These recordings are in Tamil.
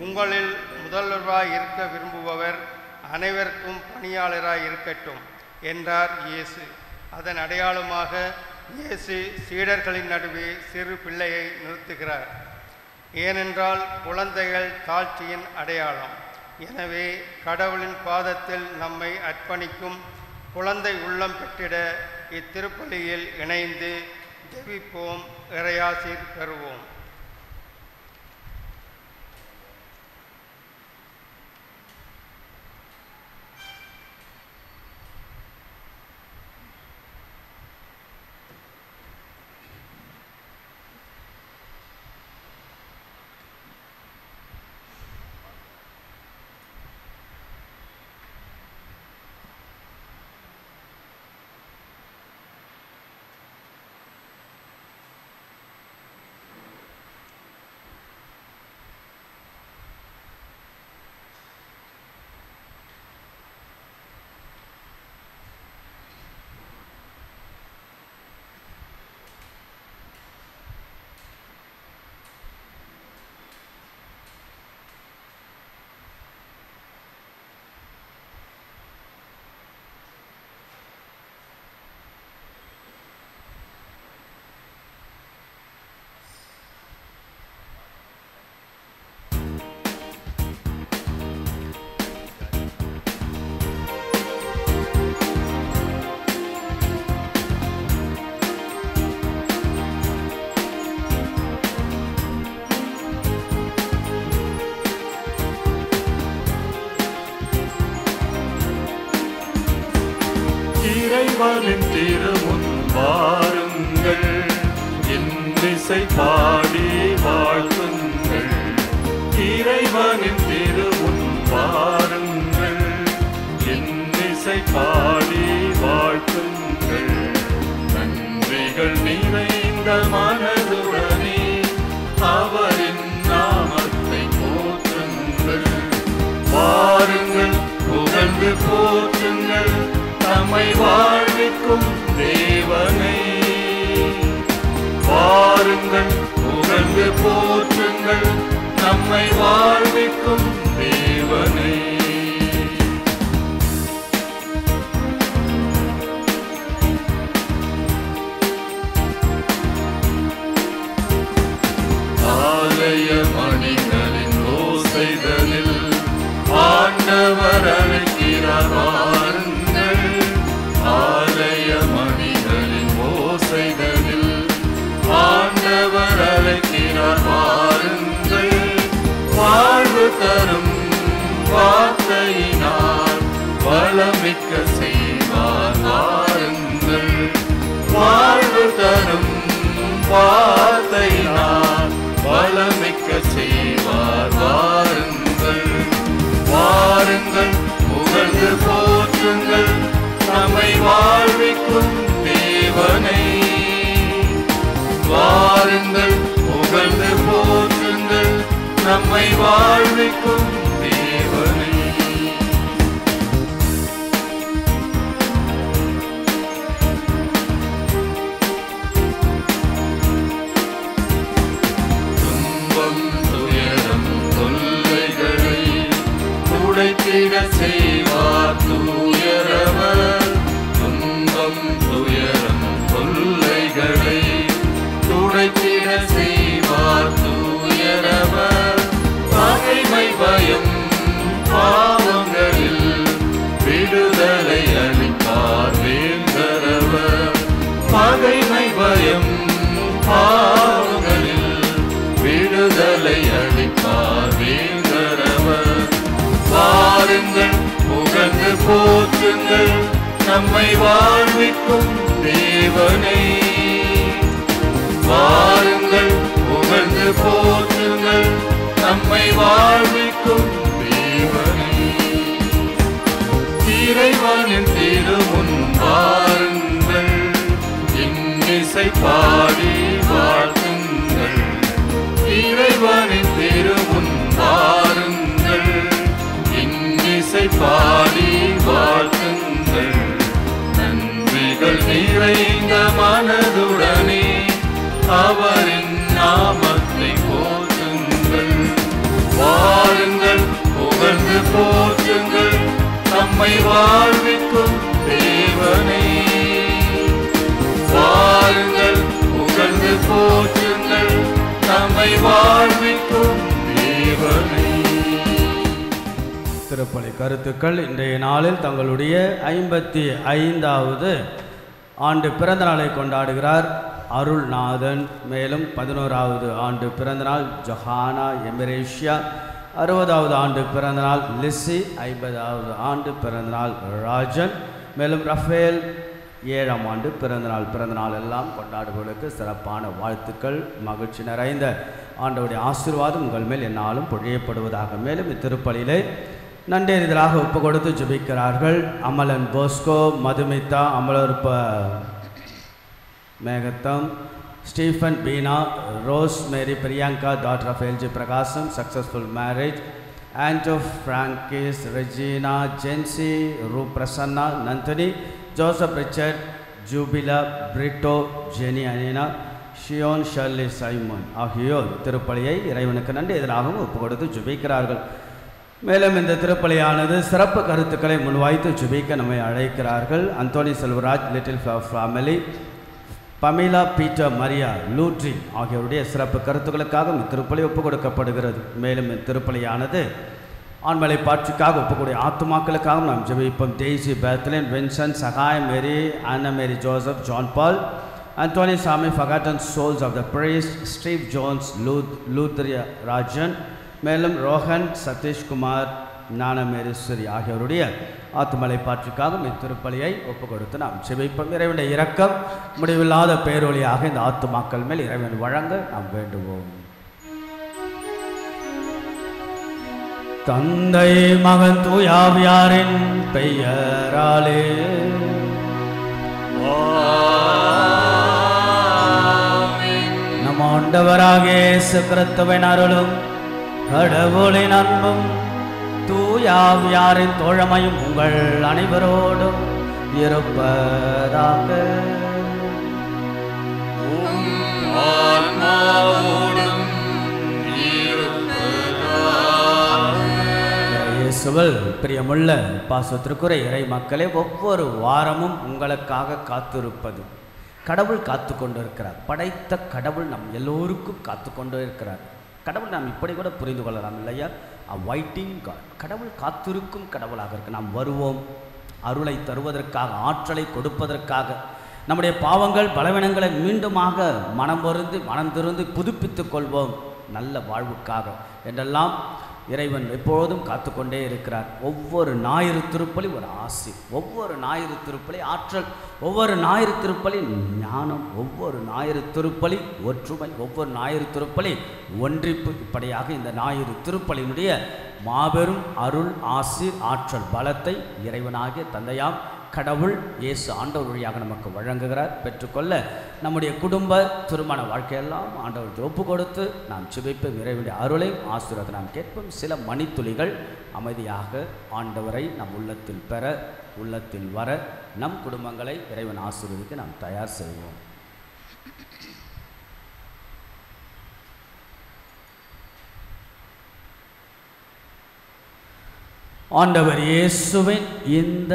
உங்களில் முதல்வராய் இருக்க விரும்புபவர் அனைவருக்கும் பணியாளராய் இருக்கட்டும் என்றார் இயேசு. அதன் அடையாளமாக இயேசு சீடர்களின் நடுவே சிறு பிள்ளையை நிறுத்துகிறார். ஏனென்றால் குழந்தைகள் தாழ்ச்சியின் அடையாளம். எனவே கடவுளின் பாதத்தில் நம்மை அர்ப்பணிக்கும் குழந்தை உள்ளம் பெற்றிட இத்திருப்பலியில் இணைந்து ஜெபிப்போம், இறையாசீர் பெறுவோம். இறைவனின் திருமுன் வாருங்கள், இன்னிசை பாடி வாழ்த்துங்கள். இறைவனின் திருமுன் வாருங்கள், இன்னிசை பாடி வாழ்த்துங்கள். நன்றிகள் நிறைந்த மனதுடனே அவரின் நாமத்தை போற்றுங்கள். வாருங்கள், புகழ்ந்து போற்றுங்கள் நம்மை வாழ்விக்கும் தேவனை. வாருங்கள், புகழ்ந்து போற்றுங்கள் நம்மை வாழ்விக்கும் தேவனை. ஆலய மணிகளின் ஓசைதலில் ஆண்டவர் அழைக்கிறார். ஆலய மணிகளின் ஓசைதலில் ஆண்டவர் அழைக்கிறார். வாருங்கள், வாழ்வு தரும் வார்த்தையினால் வளமிக்க செய்வார். வாருங்கள், வாழ்வு தரும் வார்த்தையினால் வளமிக்க செய்வார். வாருங்கள், வாருங்கள், புகழ்ந்து போற்றுங்கள் நம்மை வாழ்விக்கும் தேவனை. வாருங்கள், புகழ்ந்து போற்றுங்கள் நம்மை வாழ்விக்கும் தேவனை. துன்பம் துயரம் தொல்லைகளை உடைத்திட செய்வார் தூயரவர். துன்பம் துயரம் தொல்லைகளை துடைத்திட செய்வார் தூயரவர். பகைமை பயம் பாவங்களில் விடுதலை அளிப்பார் வேந்தரவர். பகைமை பயம் பாவங்களில் விடுதலை அளிப்பார் வேந்தரவர். வாருங்கள், புகழ்ந்து போற்றுங்கள் நம்மை வாழ்விக்கும் தேவனை. வாருங்கள், புகழ்ந்து போற்றுங்கள் நம்மை வாழ்விக்கும் தேவனை. இறைவனின் திருமுன் வாருங்கள், இன்னிசை பாடி வாழ்த்துங்கள். இறைவனின் திருமுன் வாருங்கள், இன்னிசை பாடி வாழ்த்துங்கள். நன்றிகள் நிறைந்த மனதுடனே அவரின் நாமத்தை போற்றுங்கள். வாருங்கள், நம்மை வாழ்விக்கும் தேவனே. வாருங்கள் புகழ்ந்து போற்றுங்கள் நம்மை வாழ்விக்கும் தேவனே. திருப்பலி கருத்துக்கள் இன்றைய நாளில் தங்களுடைய 55வது ஆண்டு பிறந்த நாளை கொண்டாடுகிறார் அருள்நாதன். மேலும் 11வது ஆண்டு பிறந்தநாள் ஜொஹானா எமிரேஷியா, 60வது ஆண்டு பிறந்தநாள் லிசி, 50வது ஆண்டு பிறந்தநாள் ராஜன். மேலும் ரஃபேல் 7ஆம் ஆண்டு பிறந்தநாள் எல்லாம் கொண்டாடுபவர்களுக்கு சிறப்பான வாழ்த்துக்கள். மகிழ்ச்சி நிறைந்த ஆண்டவருடைய ஆசீர்வாதம் உங்கள் மேல் என்னாலும் பொழியப்படுவதாக. மேலும் இத்திருப்பலியிலே நன்றெறிதலாக ஒப்பு கொடுத்து ஜெபிக்கிறார்கள் அமலன் போஸ்கோ, மதுமிதா, அமலோற்ப மேகத்தம், Stephen Beena, Rose Mary, Priyanka, doctor of LG Prakasam, successful marriage, Anto Francis, Regina, Jency, ரூ Prasanna, Nandhini, Joseph Richard, Jubila, Britto, Jeni Anina, Shiyon, Shirley, Simon ஆகியோர் திருப்பலியை இறைவனுக்கு நன்றி எதிராகவும் ஒப்பு கொடுத்து ஜெபிக்கிறார்கள். மேலும் இந்த திருப்பலியானது சிறப்பு கருத்துக்களை முன்வைத்து ஜெபிக்க நம்மை அழைக்கிறார்கள். Anthony Selvaraj, little flower family, Pamela, Peter, Maria, லூட்ரி ஆகியோருடைய சிறப்பு கருத்துக்களுக்காக இத்திருப்பலி ஒப்பு கொடுக்கப்படுகிறது. மேலும் இத்திருப்பலியானது ஆண்மலை பாட்சிக்காக ஒப்புக்கூடிய ஆத்துமாக்களுக்காக நாம் ஜெபிப்போம். Daisy, Bethlin, Vincent, Sagai, Mary, Anna Mary, Joseph, John Paul, Anthony Sami, forgotten souls of the priest, Steve Jones, Luthria Rajan, மேலும் ரோஹன், சதீஷ் குமார், ஞானமேரீஸ்வரி ஆகியோருடைய ஆத்துமலை பாற்றுக்காக இத்திருப்பலியை ஒப்பு கொடுத்து நாம் செபிப்போம். இறைவனுடைய இரக்கம் முடிவில்லாத பேரொழியாக இந்த ஆத்துமாக்கள் மேல் இறைவன் வழங்க நாம் வேண்டுவோம். தந்தை மகன் தூயாவியாரின் பெயராலே நம் ஆண்டவராகிய இயேசு கிறிஸ்துவின் அருளும் கடவுளின் அன்பும் தூயாவியாரின் தோழமையும் உங்கள் அனைவரோடும் இருப்பதாக. இயேசுவில் பிரியமுள்ள பாசத்திற்குரிய இறை மக்களே, ஒவ்வொரு வாரமும் உங்களுக்காக காத்திருப்பது கடவுள் காத்து கொண்டு இருக்கிறார். படைத்த கடவுள் நம் எல்லோருக்கும் காத்து கொண்டு இருக்கிறார். கடவுள் நாம் இப்படி கூட புரிந்து கொள்ளலாம் இல்லையா? வைட்டிங் காட், கடவுள் காத்திருக்கும் கடவுளாக இருக்கு. நாம் வருவோம் அருளை தருவதற்காக, ஆற்றலை கொடுப்பதற்காக, நம்முடைய பாவங்கள் பலவீனங்களை மீண்டுமாக மனம் திருந்து புதுப்பித்துக் கொள்வோம் நல்ல வாழ்வுக்காக என்றெல்லாம் இறைவன் எப்பொழுதும் காத்துக்கொண்டே இருக்கிறார். ஒவ்வொரு ஞாயிறு திருப்பலி ஒரு ஆசி, ஒவ்வொரு ஞாயிறு திருப்பலி ஆற்றல், ஒவ்வொரு ஞாயிறு திருப்பலி ஞானம், ஒவ்வொரு ஞாயிறு திருப்பலி ஒற்றுமை, ஒவ்வொரு ஞாயிறு திருப்பலி ஒன்றிப்பு. இப்படியாக இந்த ஞாயிறு திருப்பலியினுடைய மாபெரும் அருள், ஆசீர், ஆற்றல், பலத்தை இறைவனாகிய தந்தையாம் கடவுள் இயேசு ஆண்டவர் வழியாக நமக்கு வழங்குகிறார். பெற்றுக்கொள்ள நம்முடைய குடும்ப திருமண வாழ்க்கையெல்லாம் ஆண்டவருக்கு ஒப்பு கொடுத்து நாம் சிபிப்போம். இறைவனுடைய அருளை ஆசீர்வாதத்தை நாம் கேட்போம். சில மணித்துளிகள் அமைதியாக ஆண்டவரை நம் உள்ளத்தில் பெற, உள்ளத்தில் வர, நம் குடும்பங்களை இறைவன் ஆசீர்வதிக்க நாம் தயார் செய்வோம். ஆண்டவர் இயேசுவின் இந்த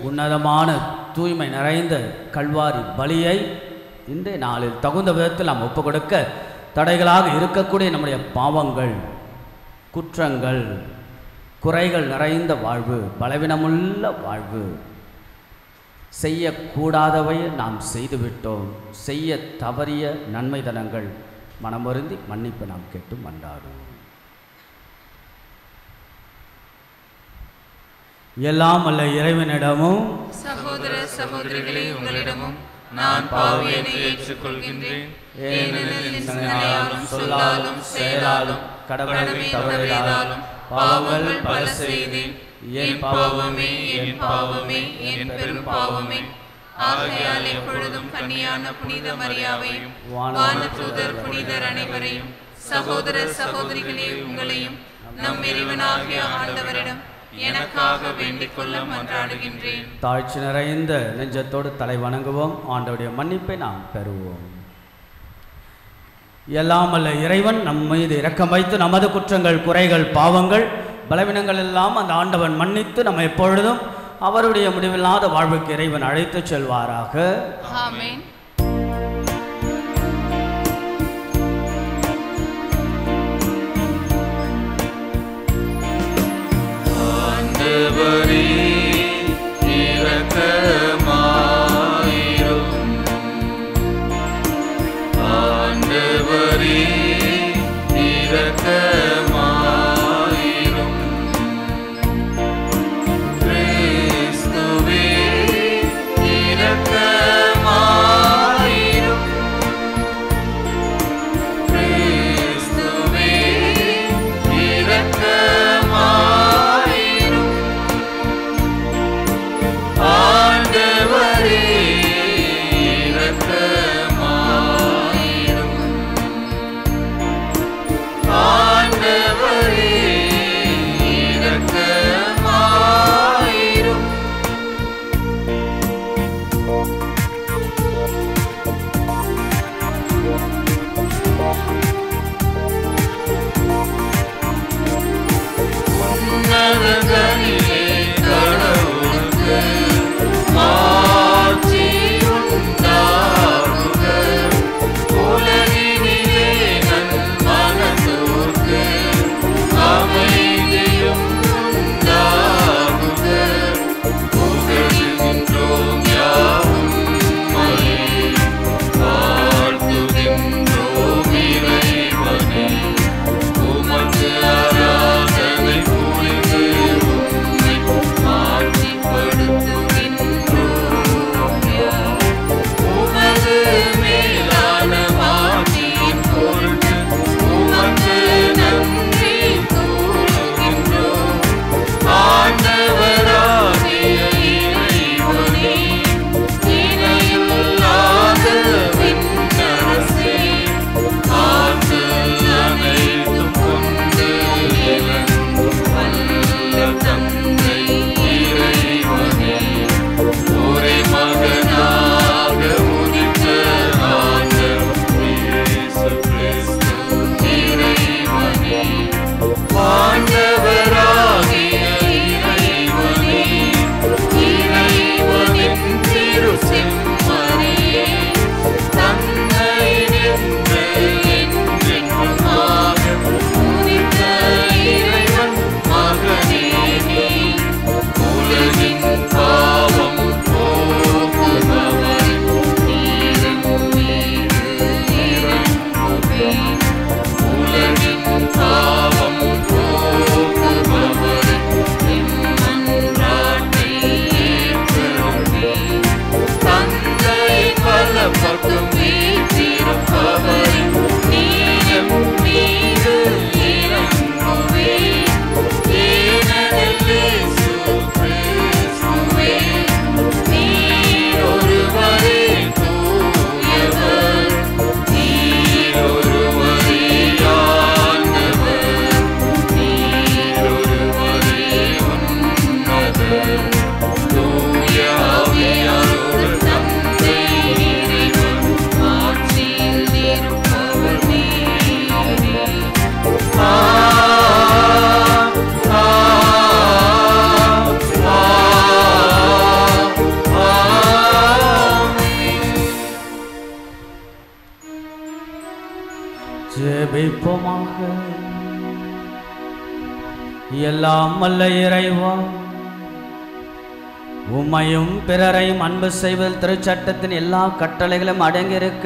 உன்னதமான தூய்மை நிறைந்த கல்வாரி பலியை இன்றைய நாளில் தகுந்த விதத்தில் நாம் ஒப்பு கொடுக்க, தடைகளாக இருக்கக்கூடிய நம்முடைய பாவங்கள், குற்றங்கள், குறைகள் நிறைந்த வாழ்வு, பலவீனமுள்ள வாழ்வு, செய்யக்கூடாதவை நாம் செய்துவிட்டோம், செய்ய தவறிய நன்மைதனங்கள் மனமருந்தி மன்னிப்பு நாம் கேட்டு மன்றாடுவோம். எல்லாம் அல்ல இறைவனிடமும் சகோதர சகோதரிகளே உங்களிடமும் நான் பாவியனை ஏற்றுக்கொள்கின்றேன். ஏனெனில் என் சிந்தனையாலும் சொல்லாலும் செயலாலும் கடமையை தவறியதாலும் பாவங்கள் பல செய்தேன். என் பாவமே, என் பாவமே, என் பெரும் பாவமே. ஆகையால் எப்பொழுதும் கன்னியான புனித மரியாவையும் வானதூதர் புனிதர் அனைவரையும், சகோதர சகோதரிகளே உங்களையும் நம் இறைவனாகிய ஆண்டவரிடம் எனக்காக வேண்டிக் கொள்ள மன்றாடுகின்றேன். தாழ்ச்சி நிறைந்த நெஞ்சத்தோடு தலை வணங்குவோம். ஆண்டவருடைய மன்னிப்பை நாம் பெறுவோம். எல்லாம் அல்ல இறைவன் நம் மீது இரக்கம் வைத்து நமது குற்றங்கள், குறைகள், பாவங்கள், பலவீனங்கள் எல்லாம் அந்த ஆண்டவன் மன்னித்து நம்ம எப்பொழுதும் அவருடைய முடிவில்லாத வாழ்வுக்கு இறைவன் அழைத்துச் செல்வாராக. ஆமென். ஆண்டவரே இரக்கமாயிரும். ஆண்டவரே இரக்கமாயிரும். கிறிஸ்துவே இரக்கமாயிரும். கிறிஸ்துவே இரக்கமாயிரும். ஆண்டவரே இரக்கமாயிரும். ஆண்டவரே இரக்கமாயிரும். உன்னதங்களிலே கடவுளுக்கு மாட்சி உண்டாகுக. உலகினிலே நன்மனத்தோர்க்கு அமைதியும் உண்டாகுக. புகழுகின்றோம் யாவும் உம்மையே. வாழ்த்துகின்றோம் இறைவனே. உமக்கு ஆராதனை புரிந்து உம்மை மாட்சிப்படுத்துகின்றோம். உமது மேலான மாட்சியின் பொருட்டு உமக்கு நன்றி கூறுகின்றோம். ஆண்டவராகிய இறைவனே, இணையில்லாத விண்ணரசே, ஆற்றல் அனைத்தும் கொண்டு விளங்கும் வல்ல தந்தை இறைவனே, ஒரே மகனாக உதித்த ஆண்டவர் இயேசு கிறிஸ்து இறைவனே, ஆண்டவராகிய இறைவனே, இறைவனின் திரு செம்மறியே, தந்தையினின்று என்றென்றுமாக உதித்த இறைவன் மகனே நீ, உலகின் பாவம் போக்குபவர் நீரின் மீது இறங்குவே. உலகின் பாவம் போக்குபவர் இம்மன்றாட்டை ஏற்றருள்வே. தந்தை பலப்பக்கம் வீற்றிருப்பவர் நீரம் மீது இறங்குவே. ஏனெனில் இயேசு கிறிஸ்துவே, நீர் ஒருவரே தூயவர். நீர் ஒருவரே ஆண்டவர். நீர் ஒருவரே உன்னதர். தூய ஆவியாரோடு தந்தை இறைவன் ஆட்சியில் இருப்பவர் நீரே. ஆ ஆ ஜெபிப்போமாக. எல்லாம் வல்ல இறைவா, உம்மையும் பிறரையும் அன்பு செய்வதில் திருச்சட்டத்தின் எல்லா கட்டளைகளும் அடங்கியிருக்க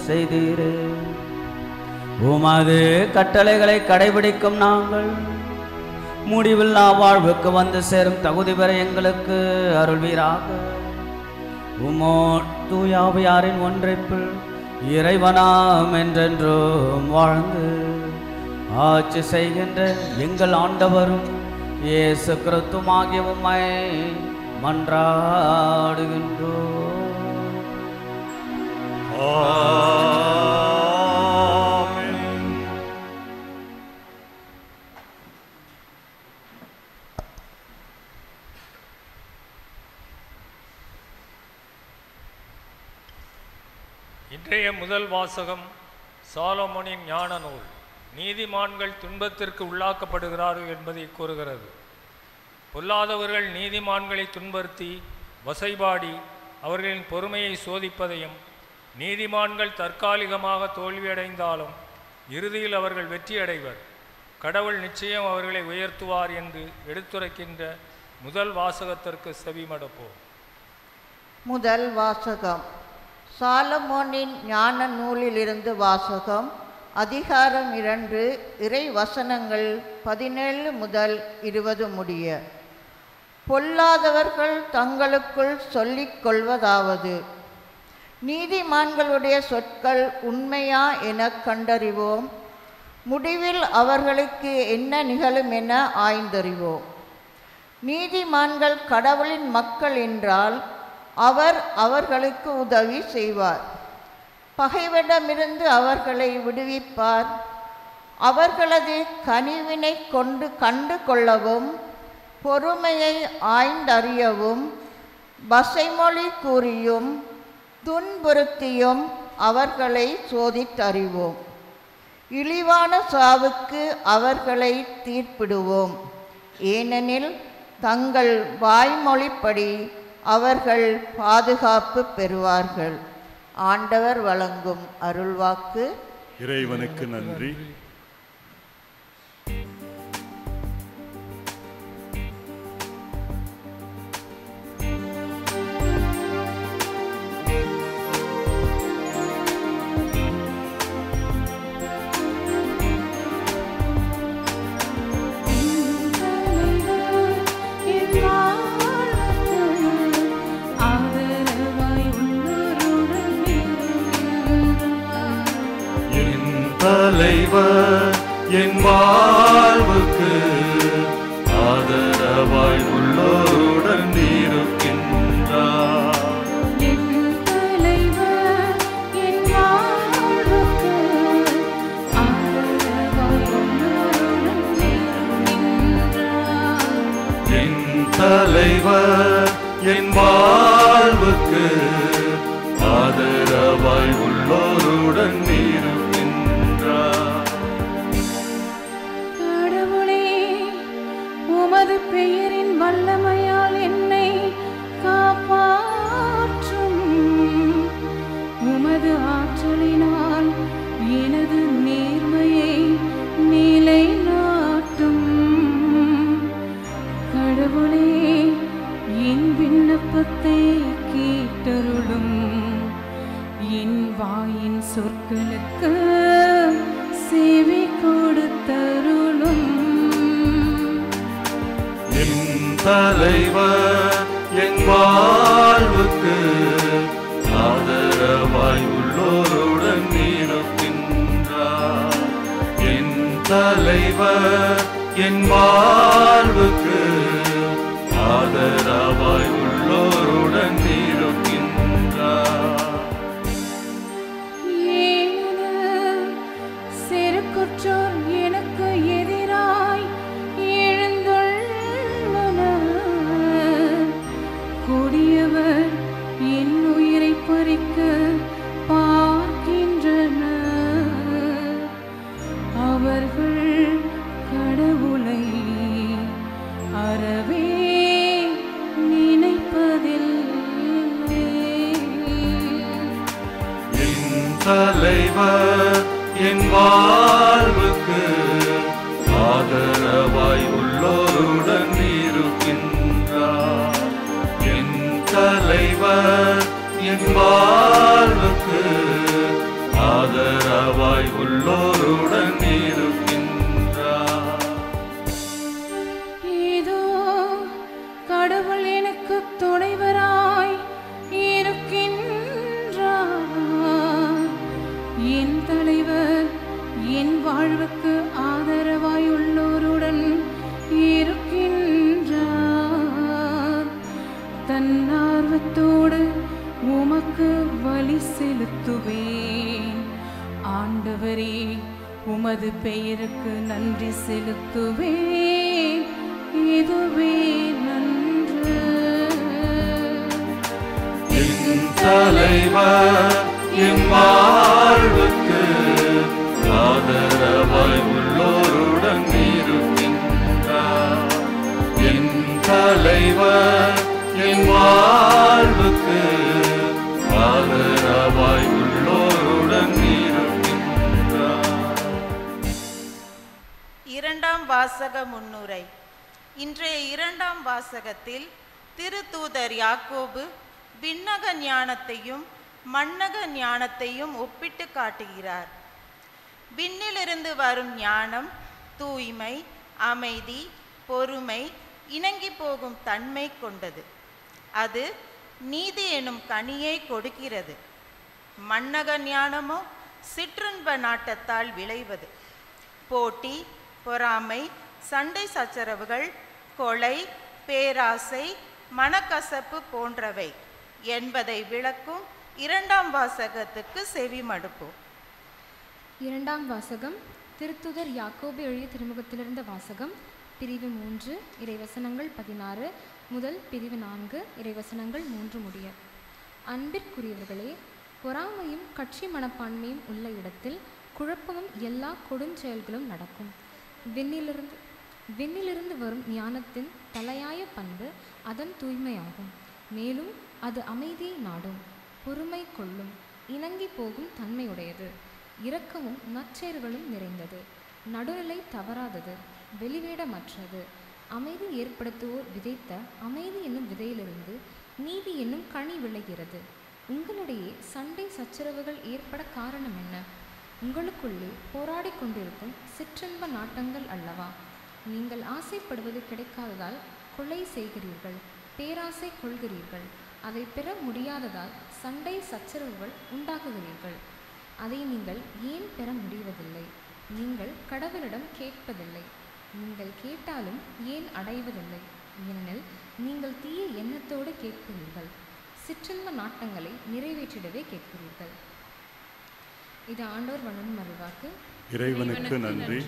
செய்தீரே. உமது கட்டளைகளை கடைபிடிக்கும் நாங்கள் முடிவில்லா வாழ்வுக்கு வந்து சேரும் தகுதி பெற எங்களுக்கு அருள்வீராக. உமோ தூயாவியாரின் ஒன்றைப்பில் இறைவனாம் என்றென்றும் வாழ்ந்து ஆட்சி செய்கின்ற எங்கள் ஆண்டவரும் இயேசு கிறிஸ்துவாகிய உம்மை மன்றாடுகின்றோம். இன்றைய முதல் வாசகம் சாலமோனின் ஞான நூல். நீதிமான்கள் துன்பத்திற்கு உள்ளாக்கப்படுகிறார்கள் என்பதை கூறுகிறது. பொல்லாதவர்கள் நீதிமான்களை துன்புறுத்தி வசைபாடி அவர்களின் பொறுமையை சோதிப்பதையும், நீதிமான்கள் தற்காலிகமாக தோல்வியடைந்தாலும் இறுதியில் அவர்கள் வெற்றியடைவர், கடவுள் நிச்சயம் அவர்களை உயர்த்துவார் என்று எடுத்துரைக்கின்ற முதல் வாசகத்திற்கு செவிமடுப்போம். முதல் வாசகம். சாலமோனின் ஞான நூலிலிருந்து வாசகம். அதிகாரம் 2, இறை வசனங்கள் 17 முதல் 20 முடிய. பொல்லாதவர்கள் தங்களுக்குள் சொல்லிக் கொள்வதாவது, நீதிமான்களுடைய சொற்கள் உண்மையா என கண்டறிவோம், முடிவில் அவர்களுக்கு என்ன நிகழும் என ஆய்ந்தறிவோம். நீதிமான்கள் கடவுளின் மக்கள் என்றால் அவர் அவர்களுக்கு உதவி செய்வார், பகைவரிடமிருந்து அவர்களை விடுவிப்பார். அவர்களது கனிவினை கண்டு கொள்ளவும், பொறுமையை ஆய்ந்தறியவும், வசைமொழி கூறியும் துன்புறுத்தியும் அவர்களை சோதித்தறிவோம். இழிவான சாவுக்கு அவர்களை தீர்ப்பிடுவோம், ஏனெனில் தங்கள் வாய்மொழிப்படி அவர்கள் பாதுகாப்பு பெறுவார்கள். ஆண்டவர் வழங்கும் அருள்வாக்கு. இறைவனுக்கு நன்றி. தலைவர் என் வாழ்வுக்கு ஆதரவாய் உள்ளோருடன் இருக்கின்றார். என் தலைவர் என் வாழ்வுக்கு ஆதரவாய் உள்ளோருடன் இருக்கின்றார். என் தலைவர் என் வாழ்வுக்கு ஆதரவாய் உள்ளோருடன் இருக்கின்றார். கடவுளே, உமது பெயரின் வல்லமையால் என்னை காப்பாற்றும். உமது ஆற்றலினால் எனது நேர்மையை நிலைநாட்டும். கடவுளே, என் விண்ணப்பத்தை கேட்டருளும். என் வாயின் சொற்களுக்கு சேவை கொடுத்தருளும். என் தலைவர் என் வாழ்வுக்கு ஆதரவாய் உள்ளோருடன் இருக்கின்றார். என் தலைவர் என் வாழ்வுக்கு ஆதரவாய் உள்ளோருடன் இருக்கின்றார். செருக்குற்றோர் எனக்கு எதிராய் எழுந்துள்ளனர். கொடியவர் என் உயிரை பறிக்க பார்க்கின்றனர். அவர்கள் கடவுளை அறவே நினைப்பதில்லை. என் தலைவர் என் வாழ்வுக்கு ஆதரவாய் உள்ளோருடன் இருக்கின்றார். என் தலைவர் என் வாழ்வுக்கு ஆதரவாய் உள்ளோருடன் இருக்கின்றார். இதோ கடவுள் எனக்கு துணைவராய் இருக்கின்றார். என் தலைவர் என் வாழ்வுக்கு ஆதரவாய் உள்ளோருடன் இருக்கின்றார். தன்னார்வத்தோடு உமக்கு வழி செலுத்துவேன். ஆண்டவரே, உமது பெயருக்கு நன்றி செலுத்துவேன். இதுவே நன்று. என் தலைவர் என் வாழ்வுக்கு ஆதரவாய் உள்ளோருடன் இருக்கின்றார். என் வாசக முன்னுரை. இன்றைய இரண்டாம் வாசகத்தில் திருத்தூதர் யாக்கோபு விண்ணக ஞானத்தையும் மண்ணக ஞானத்தையும் ஒப்பிட்டு காட்டுகிறார். விண்ணிலிருந்து வரும் ஞானம் தூய்மை, அமைதி, பொறுமை, இணங்கி போகும் தன்மை கொண்டது. அது நீதி எனும் கனியை கொடுக்கிறது. மண்ணக ஞானமோ சிற்றின்ப நாட்டத்தால் விளைவது. போட்டி, பொறாமை, சண்டை சச்சரவுகள், கொலை, பேராசை, மனக்கசப்பு போன்றவை என்பதை விளக்கும் இரண்டாம் வாசகத்துக்கு செவி மடுப்போம். இரண்டாம் வாசகம் திருத்துதர் யாக்கோபு எழுதிய திருமுகத்திலிருந்த வாசகம். பிரிவு 3 இறைவசனங்கள் 16 முதல் பிரிவு 4 இறைவசனங்கள் 3 முடிய. அன்பிற்குரியவர்களே, பொறாமையும் கட்சி மனப்பான்மையும் உள்ள இடத்தில் குழப்பமும் எல்லா கொடுஞ்செயல்களும் நடக்கும். விண்ணிலிருந்து வரும் ஞானத்தின் தலையாய பண்பு அதன் தூய்மையாகும். மேலும் அது அமைதியை நாடும், பொறுமை கொள்ளும், இணங்கி போகும் தன்மையுடையது, இரக்கமும் நற்செயல்களும் நிறைந்தது, நடுநிலை தவறாதது, வெளிவேடமற்றது. அமைதி ஏற்படுத்துவோர் விதைத்த அமைதி என்னும் விதையிலிருந்து நீதி என்னும் கனி விளைகிறது. உங்களிடையே சண்டை சச்சரவுகள் ஏற்பட காரணம் என்ன? உங்களுக்குள்ளே போராடி கொண்டிருக்கும் சிற்றின்ப நாட்டங்கள் அல்லவா? நீங்கள் ஆசைப்படுவது கிடைக்காததால் கொலை செய்கிறீர்கள், பேராசை கொள்கிறீர்கள். அதை பெற முடியாததால் சண்டை சச்சரவுகள் உண்டாக்குகிறீர்கள். அதை நீங்கள் ஏன் பெற முடிவதில்லை? நீங்கள் கடவுளிடம் கேட்பதில்லை. நீங்கள் கேட்டாலும் ஏன் அடைவதில்லை? ஏனெனில் நீங்கள் தீய எண்ணத்தோடு கேட்கிறீர்கள், சிற்றின்ப நாட்டங்களை நிறைவேற்றிடவே கேட்கிறீர்கள். இது ஆண்டவர் வழங்கும் அருள்வாக்கு. இறைவனுக்கு நன்றி.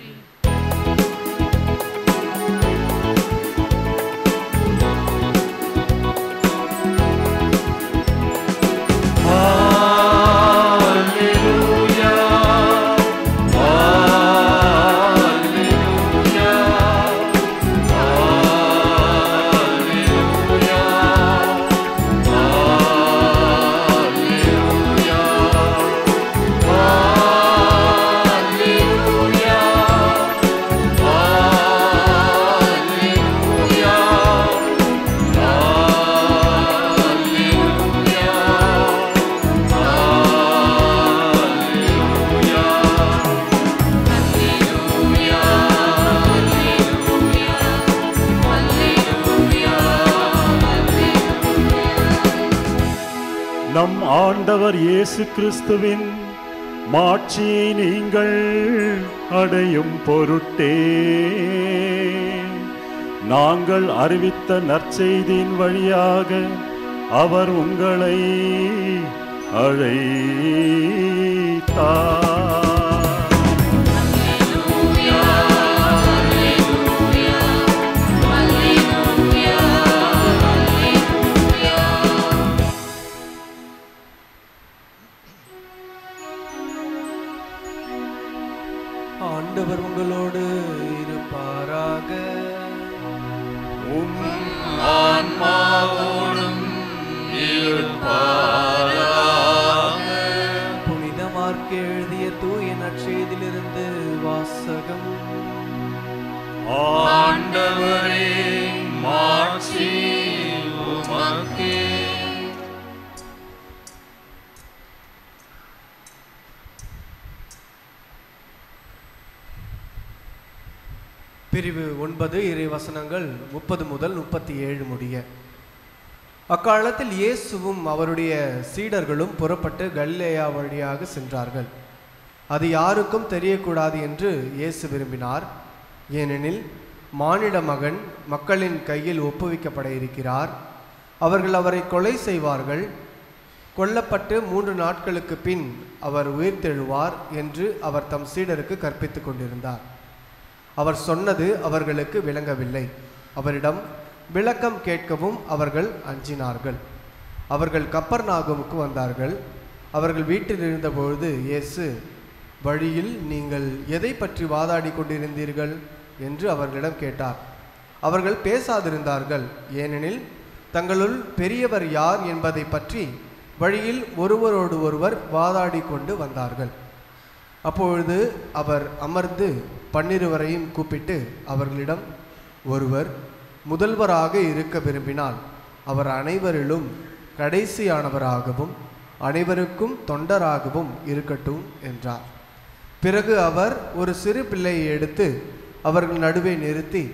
நம் ஆண்டவர் இயேசு கிறிஸ்துவின் மாட்சியை நீங்கள் அடையும் பொருட்டே நாங்கள் அறிவித்த நற்செய்தியின் வழியாக அவர் உங்களை அழைத்தார். ஆண்டவர் உங்களோடு இருப்பாராக. உம் ஆன்மாவோடும் இருப்பாராக. புனித மார்க்கு எழுதிய தூய நற்செய்தியிலிருந்து வாசகம். ஆண்டவரே, மாட்சி உமக்கே. பிரிவு 9 இறைவசனங்கள் 30 முதல் 37 முடிய. அக்காலத்தில் இயேசுவும் அவருடைய சீடர்களும் புறப்பட்டு கலிலேயா வழியாக சென்றார்கள். அது யாருக்கும் தெரியக்கூடாது என்று இயேசு விரும்பினார். ஏனெனில் மானிட மகன் மக்களின் கையில் ஒப்புவிக்கப்பட இருக்கிறார். அவர்கள் அவரை கொலை செய்வார்கள். கொல்லப்பட்டு 3 நாட்களுக்கு பின் அவர் உயிர்த்தெழுவார் என்று அவர் தம் சீடருக்கு கற்பித்துக் கொண்டிருந்தார். அவர் சொன்னது அவர்களுக்கு விளங்கவில்லை. அவரிடம் விளக்கம் கேட்கவும் அவர்கள் அஞ்சினார்கள். அவர்கள் கப்பர்நாகுமுக்கு வந்தார்கள். அவர்கள் வீட்டில் இருந்தபொழுது இயேசு, வழியில் நீங்கள் எதை பற்றி வாதாடி கொண்டிருந்தீர்கள் என்று அவர்களிடம் கேட்டார். அவர்கள் பேசாதிருந்தார்கள். ஏனெனில் தங்களுள் பெரியவர் யார் என்பதை பற்றி வழியில் ஒருவரோடு ஒருவர் வாதாடி கொண்டு வந்தார்கள். அப்பொழுது அவர் அமர்ந்து 12 கூப்பிட்டு அவர்களிடம், ஒருவர் முதல்வராக இருக்க விரும்பினால் அவர் அனைவரிலும் கடைசியானவராகவும் அனைவருக்கும் தொண்டராகவும் இருக்கட்டும் என்றார். பிறகு அவர் ஒரு சிறு பிள்ளையை எடுத்து அவர்கள் நடுவே நிறுத்தி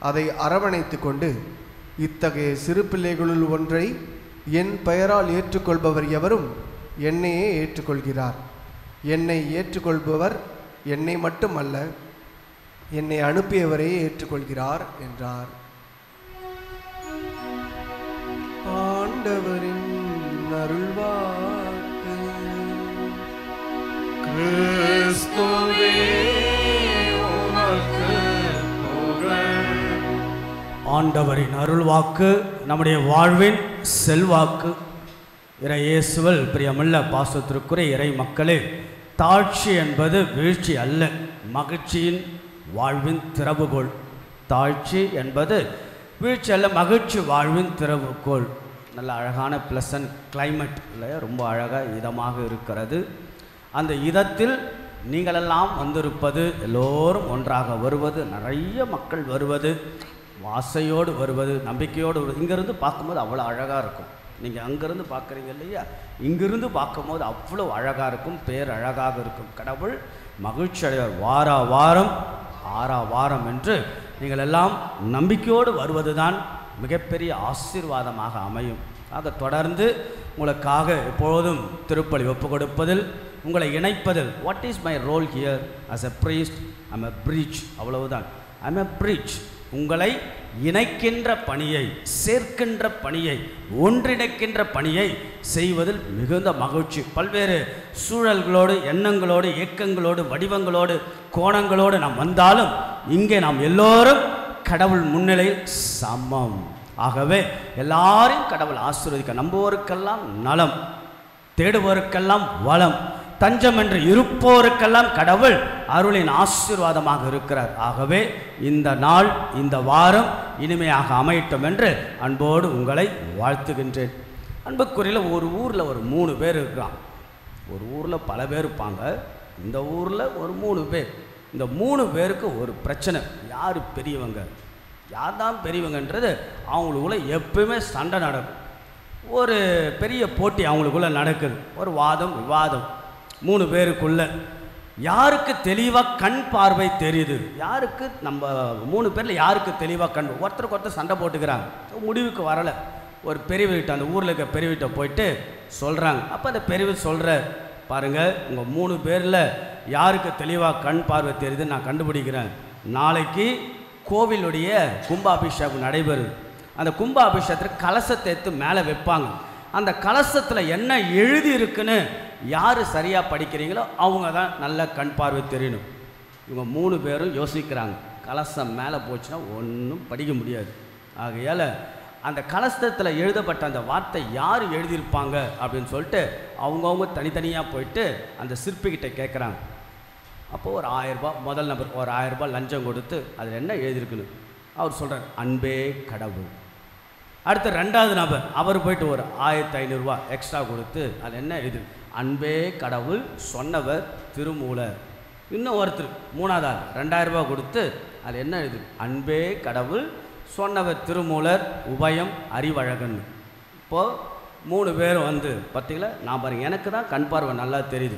அதை அரவணைத்து கொண்டு, இத்தகைய சிறு பிள்ளைகளுள் ஒன்றை என் பெயரால் ஏற்றுக்கொள்பவர் எவரும் என்னையே ஏற்றுக்கொள்கிறார். என்னை ஏற்றுக்கொள்பவர் என்னை மட்டுமல்ல, என்னை அனுப்பியவரையே ஏற்றுக்கொள்கிறார் என்றார். ஆண்டவரின் அருள்வாக்கு. கிறிஸ்துவே உமக்கு புகழ். ஆண்டவரின் அருள்வாக்கு நம்முடைய வாழ்வின் செல்வாக்கு. இறை இயேசுவில் பிரியமுள்ள பாசத்திற்குரிய இறை மக்களே, தாழ்ச்சி என்பது வீழ்ச்சி அல்ல, மகிழ்ச்சியின் வாழ்வின் திறவுகோல். தாழ்ச்சி என்பது வீழ்ச்சி அல்ல, மகிழ்ச்சி வாழ்வின் திறவுகோல். நல்ல அழகான ப்ளசன்ட் கிளைமேட் இல்லையா, ரொம்ப அழகாக இதமாக இருக்கிறது. அந்த இதத்தில் நீங்களெல்லாம் வந்திருப்பது, எல்லோரும் ஒன்றாக வருவது, நிறைய மக்கள் வருவது, ஆசையோடு வருவது, நம்பிக்கையோடு வருவது. இங்கேருந்து பார்க்கும்போது அவ்வளோ அழகாக இருக்கும். நீங்கள் அங்கேருந்து பார்க்குறீங்க இல்லையா, இங்கிருந்து பார்க்கும்போது அவ்வளோ அழகாக இருக்கும், பேர் அழகாக இருக்கும். கடவுள் மகிழ்ச்சி அடைவார். வாரா வாரம் ஆறா வாரம் என்று நீங்கள் எல்லாம் நம்பிக்கையோடு வருவது தான் மிகப்பெரிய ஆசீர்வாதமாக அமையும். ஆக தொடர்ந்து உங்களுக்காக எப்பொழுதும் திருப்பலி ஒப்பு கொடுப்பதில், உங்களை இணைப்பதில், what is my role here as a priest, I'm a priest, அவ்வளவுதான். I'm a priest. உங்களை இணைக்கின்ற பணியை, சேர்க்கின்ற பணியை, ஒன்றிணைக்கின்ற பணியை செய்வதில் மிகுந்த மகிழ்ச்சி. பல்வேறு சூழல்களோடு, எண்ணங்களோடு, இயக்கங்களோடு, வடிவங்களோடு, கோணங்களோடு நாம் வந்தாலும் இங்கே நாம் எல்லோரும் கடவுள் முன்னிலையில் சமம். ஆகவே எல்லாரையும் கடவுள் ஆசீர்வதிக்க, நம்புவோருக்கெல்லாம் நலம், தேடுவோருக்கெல்லாம் வளம், தஞ்சம் என்று இருப்போருக்கெல்லாம் கடவுள் அருளின் ஆசீர்வாதமாக இருக்கிறார். ஆகவே இந்த நாள், இந்த வாரம் இனிமையாக அமையட்டும் என்று அன்போடு உங்களை வாழ்த்துகின்றேன். அன்புக்குறியில் ஒரு ஊரில் ஒரு 3 பேர் இருக்கிறான். ஒரு ஊரில் பல பேர் இருப்பாங்க, இந்த ஊரில் ஒரு 3 பேர். இந்த 3 பேருக்கு ஒரு பிரச்சனை. யார் பெரியவங்க, யார் தான் பெரியவங்கன்றது அவங்களுக்குள்ள எப்பவுமே சண்டை நடக்கும். ஒரு பெரிய போட்டி அவங்களுக்குள்ள நடக்குது, ஒரு வாதம் விவாதம் 3 பேருக்குள்ள. யாருக்கு தெளிவாக கண் பார்வை தெரியுது, யாருக்கு நம்ம 3 பேரில் யாருக்கு தெளிவாக கண், ஒருத்தருக்கு ஒருத்தர் சண்டை போட்டுக்கிறாங்க, முடிவுக்கு வரலை. ஒரு பெரியவர்கிட்ட, அந்த ஊரில் இருக்க பெரியவர்கிட்ட போயிட்டு சொல்கிறாங்க. அப்போ அந்த பெரியவர் சொல்கிற, பாருங்கள், உங்கள் 3 பேரில் யாருக்கு தெளிவாக கண் பார்வை தெரியுது நான் கண்டுபிடிக்கிறேன். நாளைக்கு கோவிலுடைய கும்பாபிஷேகம் நடைபெறுது. அந்த கும்பாபிஷேகத்தில் கலசத்தை எடுத்து மேலே வைப்பாங்க. அந்த கலசத்தில் என்ன எழுதி இருக்குன்னு யார் சரியாக படிக்கிறீங்களோ அவங்க தான் நல்ல கண் பார்வை தெரியணும். இவங்க 3 பேரும் யோசிக்கிறாங்க. கலசம் மேலே போச்சுன்னா ஒன்றும் படிக்க முடியாது. ஆகையால் அந்த கலசத்தில் எழுதப்பட்ட அந்த வார்த்தை யார் எழுதியிருப்பாங்க அப்படின்னு சொல்லிட்டு அவங்கவுங்க தனித்தனியாக போயிட்டு அந்த சிற்பிக்கிட்ட கேட்குறாங்க. அப்போது ஒரு 1000 ரூபாய், முதல் நபர் ஒரு 1000 ரூபாய் லஞ்சம் கொடுத்து அதில் என்ன எழுதியிருக்குன்னு அவர் சொல்கிறார், அன்பே கடவுள். அடுத்து 2வது நபர், அவர் போயிட்டு ஒரு 1500 ரூபாய் எக்ஸ்ட்ரா கொடுத்து அதில் என்ன எழுது, அன்பே கடவுள் சொன்னவர் திருமூலர். இன்னும் ஒருத்தர் 3வது ஆள் 2000 ரூபாய் கொடுத்து அதில் என்ன எழுது, அன்பே கடவுள் சொன்னவர் திருமூலர் உபயம் அறிவழகன். இப்போது 3 பேரும் வந்து பார்த்தீங்களா, நான் பாருங்கள், எனக்கு தான் கண் பார்வை நல்லா தெரியுது,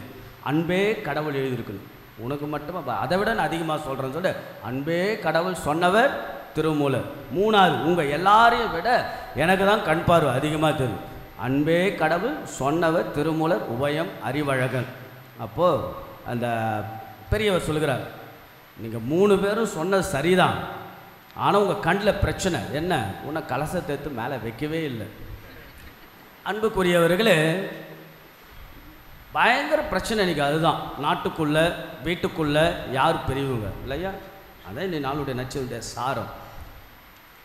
அன்பே கடவுள் எழுதியிருக்கணும். உனக்கு மட்டும் அதை விட நான் அதிகமாக சொல்கிறேன்னு சொல்லிட்டு அன்பே கடவுள் சொன்னவர் திருமூலர். 3வது, உங்கள் எல்லாரையும் விட எனக்கு தான் கண் பார்வை அதிகமாக தெரியும், அன்பே கடவுள் சொன்னவர் திருமூலர் உபயம் அறிவழகன். அப்போது அந்த பெரியவர் சொல்கிறார், நீங்கள் 3 பேரும் சொன்னது சரிதான், ஆனால் உங்கள் கண்ணில் பிரச்சனை என்ன, உன்னை கலசத்தை எடுத்து மேலே வைக்கவே இல்லை. அன்புக்குரியவர்களே, பயங்கர பிரச்சனை இன்றைக்கி அதுதான். நாட்டுக்குள்ளே வீட்டுக்குள்ளே யார் பெரியவங்க இல்லையா, அதான் இந்த நாளுடைய நச்சுடைய சாரம்.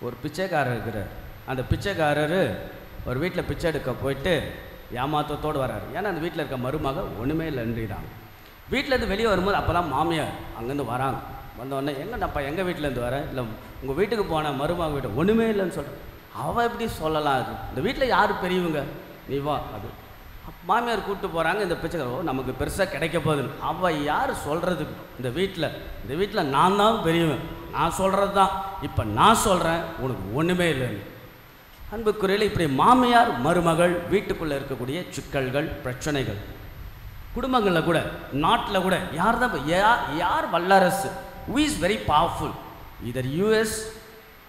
ஒரு பிச்சைக்காரர் இருக்கிறார். அந்த பிச்சைக்காரர் ஒரு வீட்டில் பிச்சை எடுக்க போயிட்டு ஏமாத்தத்தோடு வர்றாரு. ஏன்னா அந்த வீட்டில் இருக்க மருமக ஒன்றுமே இல்லைன்றாங்க. வீட்டிலேருந்து வெளியே வரும்போது அப்போ தான் மாமியார் அங்கேருந்து வராங்க. வந்தோடனே, எங்கன்னப்பா எங்கள் வீட்டிலேருந்து வரேன், இல்லை உங்கள் வீட்டுக்கு போன மருமக வீட்டு ஒன்றுமே இல்லைன்னு சொல்கிறேன். அவள் எப்படி சொல்லலாம், அது இந்த வீட்டில் யார் பெரியவங்க, நீ வா. அது மாமியார் கூப்பிட்டு போகிறாங்க, இந்த பிச்சைக்கார நமக்கு பெருசாக கிடைக்க போகுதுன்னு. அவள் யார் சொல்கிறதுக்கு? இந்த வீட்டில் நான் தான் பெரியவன், நான் சொல்கிறது தான், இப்போ நான் சொல்கிறேன், உனக்கு ஒன்றுமே இல்லைன்னு. அன்புக்குரியல இப்படி மாமியார் மருமகள் வீட்டுக்குள்ளே இருக்கக்கூடிய சிக்கல்கள் பிரச்சனைகள், குடும்பங்களில் கூட நாட்டில் கூட யார் தான் யார் வல்லரசு? who is very powerful? either US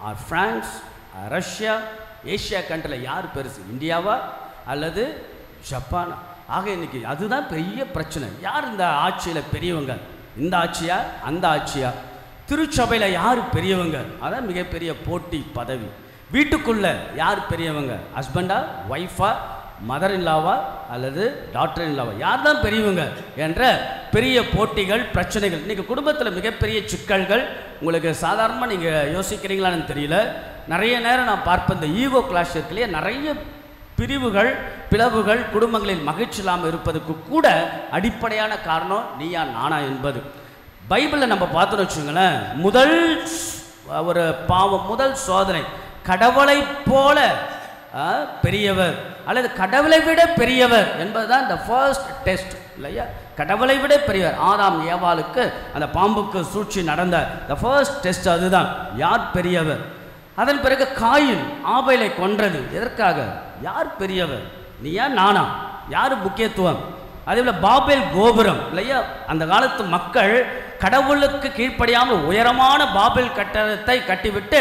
or France or Russia, Asia கண்ட்ரியில் யார் பெருசு? இந்தியாவா அல்லது ஜப்பானா? ஆக இன்னைக்கு அதுதான் பெரிய பிரச்சனை. யார் இந்த ஆட்சியில் பெரியவங்க? இந்த ஆட்சியா அந்த ஆட்சியா? திருச்சபையில் யார் பெரியவங்க? அதான் மிகப்பெரிய போட்டி பதவி. வீட்டுக்குள்ள யார் பெரியவங்க? ஹஸ்பண்டா, ஒய்ஃபா, மதர் இன்லாவா அல்லது டாக்டர் இன்லாவா? யார் தான் பெரியவங்க என்ற பெரிய போட்டிகள் பிரச்சனைகள். இன்றைக்கி குடும்பத்தில் மிகப்பெரிய சிக்கல்கள். உங்களுக்கு சாதாரணமாக நீங்கள் யோசிக்கிறீங்களான்னு தெரியல. நிறைய நேரம் நான் பார்ப்பேன், இந்த ஈகோ கிளாஷ் இருக்குல்லையே, நிறைய பிரிவுகள் பிளவுகள் குடும்பங்களில் மகிழ்ச்சி இல்லாமல் இருப்பதுக்கு கூட அடிப்படையான காரணம் நீயா நானா என்பது. பைபிளில் நம்ம பார்த்தோன்னு வச்சுங்களேன், முதல் ஒரு பாவம், முதல் சோதனை, கடவுளை போல பெரியவர் அல்லது கடவுளை விட பெரியவர் என்பதுதான் இந்த ஃபர்ஸ்ட் டெஸ்ட் இல்லையா? கடவுளை விட பெரியவர். ஆதாம் ஏவாளுக்கு அந்த பாம்புக்கு சூழ்ச்சி நடந்த த ஃபர்ஸ்ட் டெஸ்ட் அதுதான், யார் பெரியவர். அதன் பிறகு காயின் ஆபேலை கொன்றது எதற்காக? யார் பெரியவர்? நீயா நானா? யார் முக்கியத்துவம்? அதேபோல் பாபேல் கோபுரம் இல்லையா, அந்த காலத்து மக்கள் கடவுளுக்கு கீழ்ப்படியாமல் உயரமான பாபேல் கட்டடத்தை கட்டிவிட்டு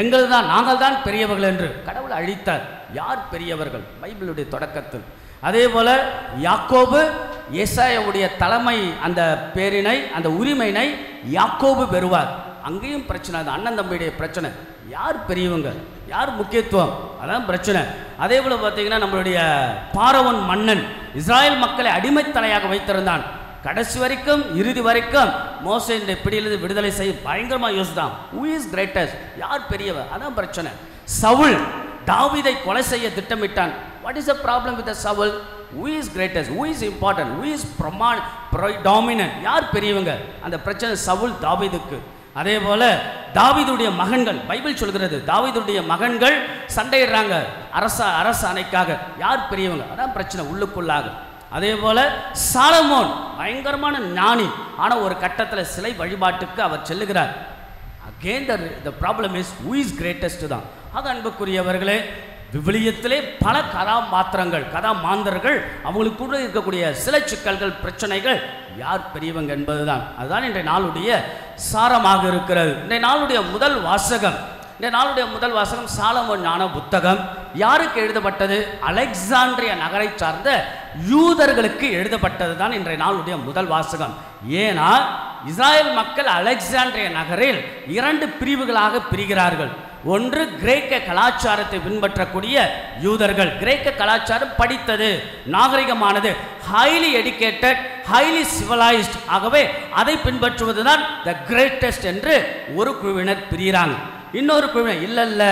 எங்கள் தான், நாங்கள் தான் பெரியவர்கள் என்று கடவுள் அழித்தார். யார் பெரியவர்கள்? பைபிளுடைய தொடக்கத்தில். அதே போல யாக்கோபு ஏசாயாவுடைய தலைமை, அந்த பேரினை, அந்த உரிமையினை யாக்கோபு பெறுவார். அங்கேயும் பிரச்சனை, அது அண்ணன் தம்பியுடைய பிரச்சனை. யார் பெரியவங்க? யார் முக்கியத்துவம்? அதான் பிரச்சனை. அதே போல பார்த்தீங்கன்னா நம்மளுடைய பார்வோன் மன்னன் இஸ்ராயல் மக்களை அடிமைத்தலையாக வைத்திருந்தான். கடைசி வரைக்கும், இறுதி வரைக்கும் மோசேயின் பிடியிலிருந்து விடுதலை செய்ய பயங்கரமாக யோசித்தான். who is greatest? யார் பெரியவர்? அதான் பிரச்சனை. சவுல் தாவீதை கொலை செய்ய திட்டமிட்டான். what is the problem with the Saul? who is greatest? who is important? who is dominant? யார் பெரியவங்க? அந்த பிரச்சனை சவுல் தாவீதுக்கு. அதே போல தாவீதுடைய மகன்கள், பைபிள் சொல்கிறது தாவீதுடைய மகன்கள் சண்டையிடுறாங்க அரசாணைக்காக. யார் பெரியவங்க? அதான் பிரச்சனை உள்ளுக்குள்ளாக. அதே போல சாலமோன் பயங்கரமான ஞானி, ஆனால் ஒரு கட்டத்தில் சிலை வழிபாட்டுக்கு அவர் செல்லுகிறார். Again the problem is who is greatest தான். ஆக அன்புக்குரியவர்களே, விவிலியத்திலே பல கதாமாந்தர்கள் அவங்களுக்கு கூட இருக்கக்கூடிய சில சிக்கல்கள் பிரச்சனைகள், யார் பெரியவங்க என்பதுதான். அதுதான் இன்றைய நாளுடைய சாரமாக இருக்கிறது. இன்றைய நாளுடைய முதல் வாசகம் சாலமோன் ஞான புத்தகம். யாருக்கு எழுதப்பட்டது? அலெக்சாண்ட்ரியா நகரை சார்ந்த யூதர்களுக்கு எழுதப்பட்டது தான் இன்றைய நாளுடைய முதல் வாசகம். ஏன்னா இஸ்ராயல் மக்கள் அலெக்சாண்ட்ரியா நகரில் 2 பிரிவுகளாக பிரிகிறார்கள். ஒன்று கிரேக்க கலாச்சாரத்தை பின்பற்றக்கூடிய யூதர்கள். கிரேக்க கலாச்சாரம் படித்தது, நாகரிகமானது, ஹைலி எடிகேட்டட், ஹைலி சிவிலைஸ்ட். ஆகவே அதை பின்பற்றுவதுதான் த கிரேட்டஸ்ட் என்று ஒரு குழுவினர் பிரிகிறாங்க. இன்னொரு குழுவினர் இல்ல,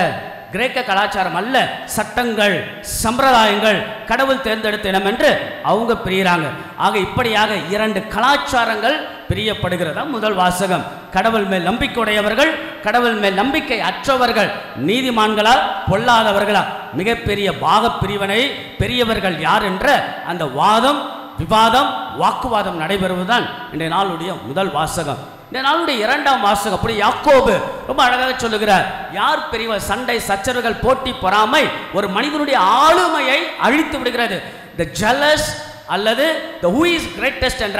கிரேக்க கலாச்சாரம் அல்ல, சட்டங்கள் சம்பிரதாயங்கள் கடவுள் தேர்ந்தெடுத்த இனம் என்று அவங்க பிரிகிறாங்க. ஆக இப்படியாக 2 கலாச்சாரங்கள் பிரியப்படுகிறதா முதல் வாசகம். கடவுள் மேல் நம்பிக்கையுடையவர்கள், கடவுள் மேல் நம்பிக்கை அற்றவர்கள், நீதிமான்களா பொல்லாதவர்களா, மிகப்பெரிய பாக பிரிவினை பெரியவர்கள் யார் என்ற அந்த வாதம், விவாதம், வாக்குவாதம் நடைபெறுவதுதான் இன்றைய நாளுடைய முதல் வாசகம். இந்த நாளுடைய 2ஆம் வாசகம் அப்படி யாக்கோபு ரொம்ப அழகாக சொல்லுகிறார். யார் பெரியவர்? சண்டை, சச்சரவுகள், போட்டி, பொறாமை ஒரு மனிதனுடைய ஆளுமையை அழித்து விடுகிறது. the jealous அல்லது the who is greatest என்ற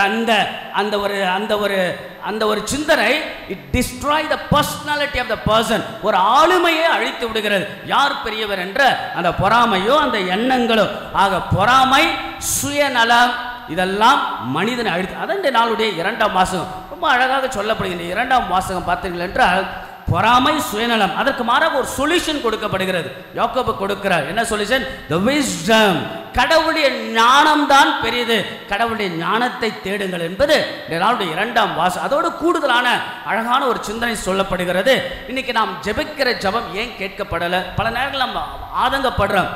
அந்த ஒரு சிந்தனை, it destroy the personality of the person, ஒரு ஆளுமையை அழித்து விடுகிறது. யார் பெரியவர் என்ற அந்த பொறாமையோ அந்த எண்ணங்களோ. ஆக பொறாமை, சுயநலம், இதெல்லாம் மனிதனை அழித்து. அதான் இந்த நாளுடைய 2ஆம் வாசகம் ரொம்ப அழகாக சொல்லப்படுகிறது. 2ஆம் வாசகம் பார்த்தீர்கள் என்றால் பொறாமை, சுயநலம், அதற்கு மாறாக ஒரு சொல்யூஷன் கொடுக்கப்படுகிறது. யாக்கோபு கொடுக்கிறார். என்ன சொல்யூஷன்? the wisdom, கடவுளுடைய ஞானம் தான் பெரியது, கடவுளுடைய ஞானத்தை தேடுங்கள் என்பது இந்த நாளுடைய 2ஆம் வாசகம். அதோடு கூடுதலான அழகான ஒரு சிந்தனை சொல்லப்படுகிறது. இன்னைக்கு நாம் ஜெபிக்கிற ஜெபம் ஏன் கேட்கப்படலை? பல நேரங்கள் நம்ம ஆதங்கப்படுறோம்,